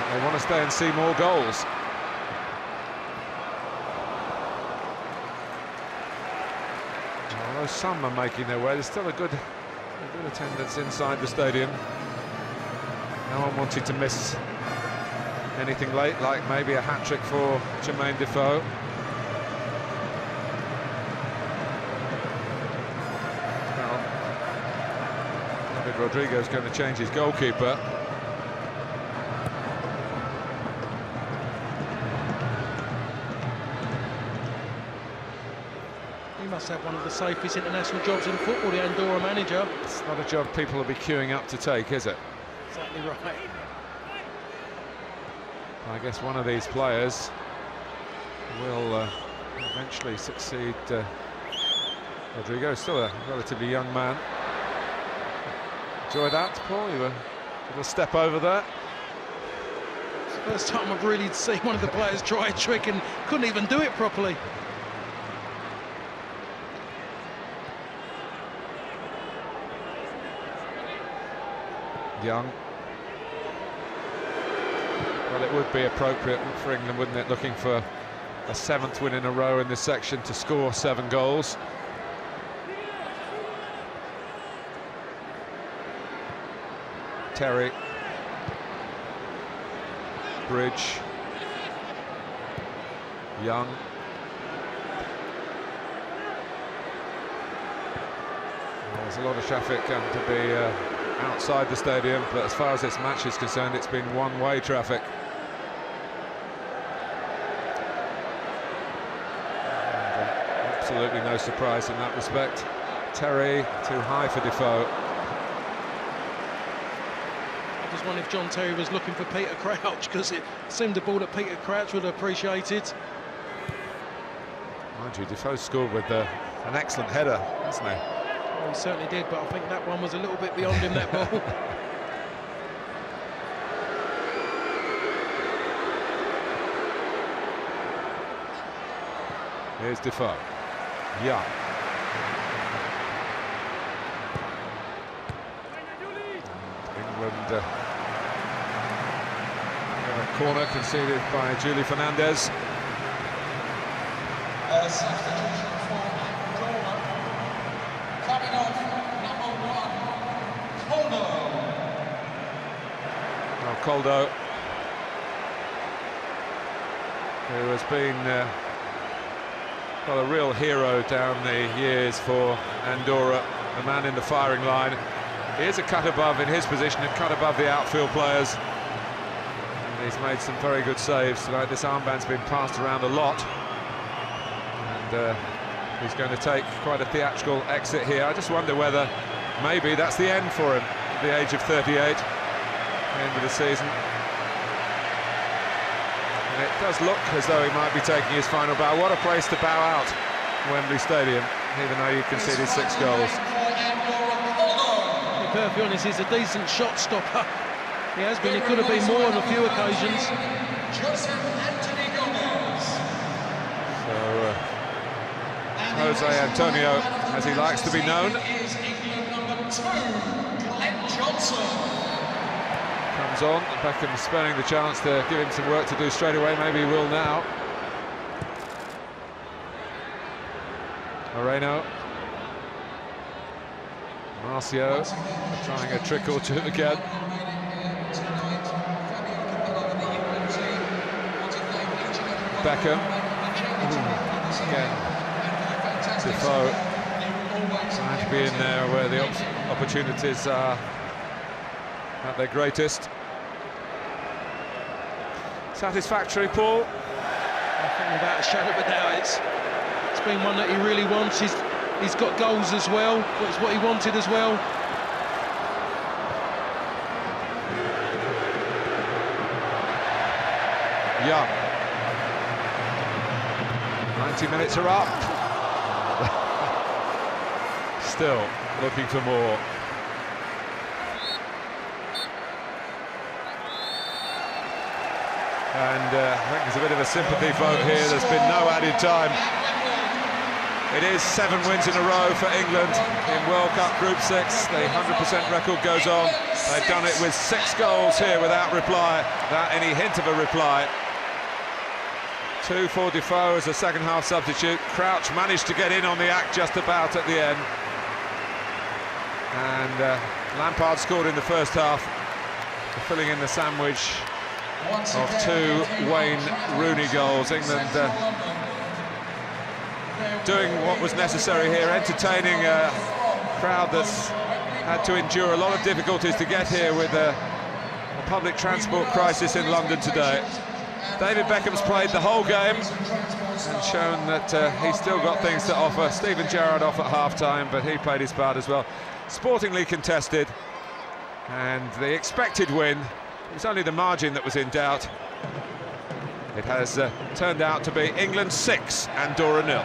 They want to stay and see more goals. Although some are making their way, there's still a good attendance inside the stadium. No one wanted to miss anything late, like maybe a hat-trick for Jermaine Defoe. Well, David Rodrigo's going to change his goalkeeper. Must have one of the safest international jobs in football, the Andorra manager. It's not a job people will be queuing up to take, is it? Exactly right. I guess one of these players will eventually succeed. Rodrigo, still a relatively young man. Enjoy that, Paul? You were a little step over there. It's the first time I've really seen one of the players try a trick and couldn't even do it properly. Young. Well, it would be appropriate for England, wouldn't it, looking for a 7th win in a row in this section, to score 7 goals. Terry. Bridge. Young. Well, there's a lot of traffic to be outside the stadium, but as far as this match is concerned, it's been one-way traffic. And, absolutely no surprise in that respect. Terry too high for Defoe. I just wonder if John Terry was looking for Peter Crouch, because it seemed a ball that Peter Crouch would have appreciated. Mind you, Defoe scored with an excellent header, hasn't he? Well, he certainly did, but I think that one was a little bit beyond him, that ball. Here's Defoe. Young. England a corner conceded by Julie Fernandez. Substitution for Andorra. Coming off, number 1, Coldo. Well, Coldo, who has been well, a real hero down the years for Andorra, a man in the firing line. He is a cut above in his position, a cut above the outfield players. And he's made some very good saves tonight. This armband's been passed around a lot. And he's going to take quite a theatrical exit here. I just wonder whether maybe that's the end for him at the age of 38, end of the season. And it does look as though he might be taking his final bow. What a place to bow out, Wembley Stadium, even though you conceded 6 gols. To be perfectly honest, he's a decent shot stopper. He has been, he could have been more on a few occasions. So, Jose Antonio, as he likes to be known, comes on. Beckham spurning the chance to give him some work to do straight away. Maybe he will now. Moreno. Marcio trying a trick or two again. Beckham. Again. Defoe trying to be in there where the opportunities are at their greatest. Satisfactory, Paul? I think without a shadow of a doubt, it's been one that he really wants. He's got goals as well, but it's what he wanted as well. Young. 90 minutes are up. Still looking for more. And I think there's a bit of a sympathy vote here. There's been no added time. It is 7 wins in a row for England in World Cup Group 6. The 100% record goes on. They've done it with 6 goals here without reply, without any hint of a reply. 2 for Defoe as a second-half substitute. Crouch managed to get in on the act just about at the end. And Lampard scored in the first half, filling in the sandwich of 2 Wayne Rooney goals. England doing what was necessary here, entertaining a crowd that's had to endure a lot of difficulties to get here with a public transport crisis in London today. David Beckham's played the whole game and shown that he's still got things to offer. Steven Gerrard off at half-time, but he played his part as well. Sportingly contested, and the expected win, it was only the margin that was in doubt. It has turned out to be England 6, Andorra 0.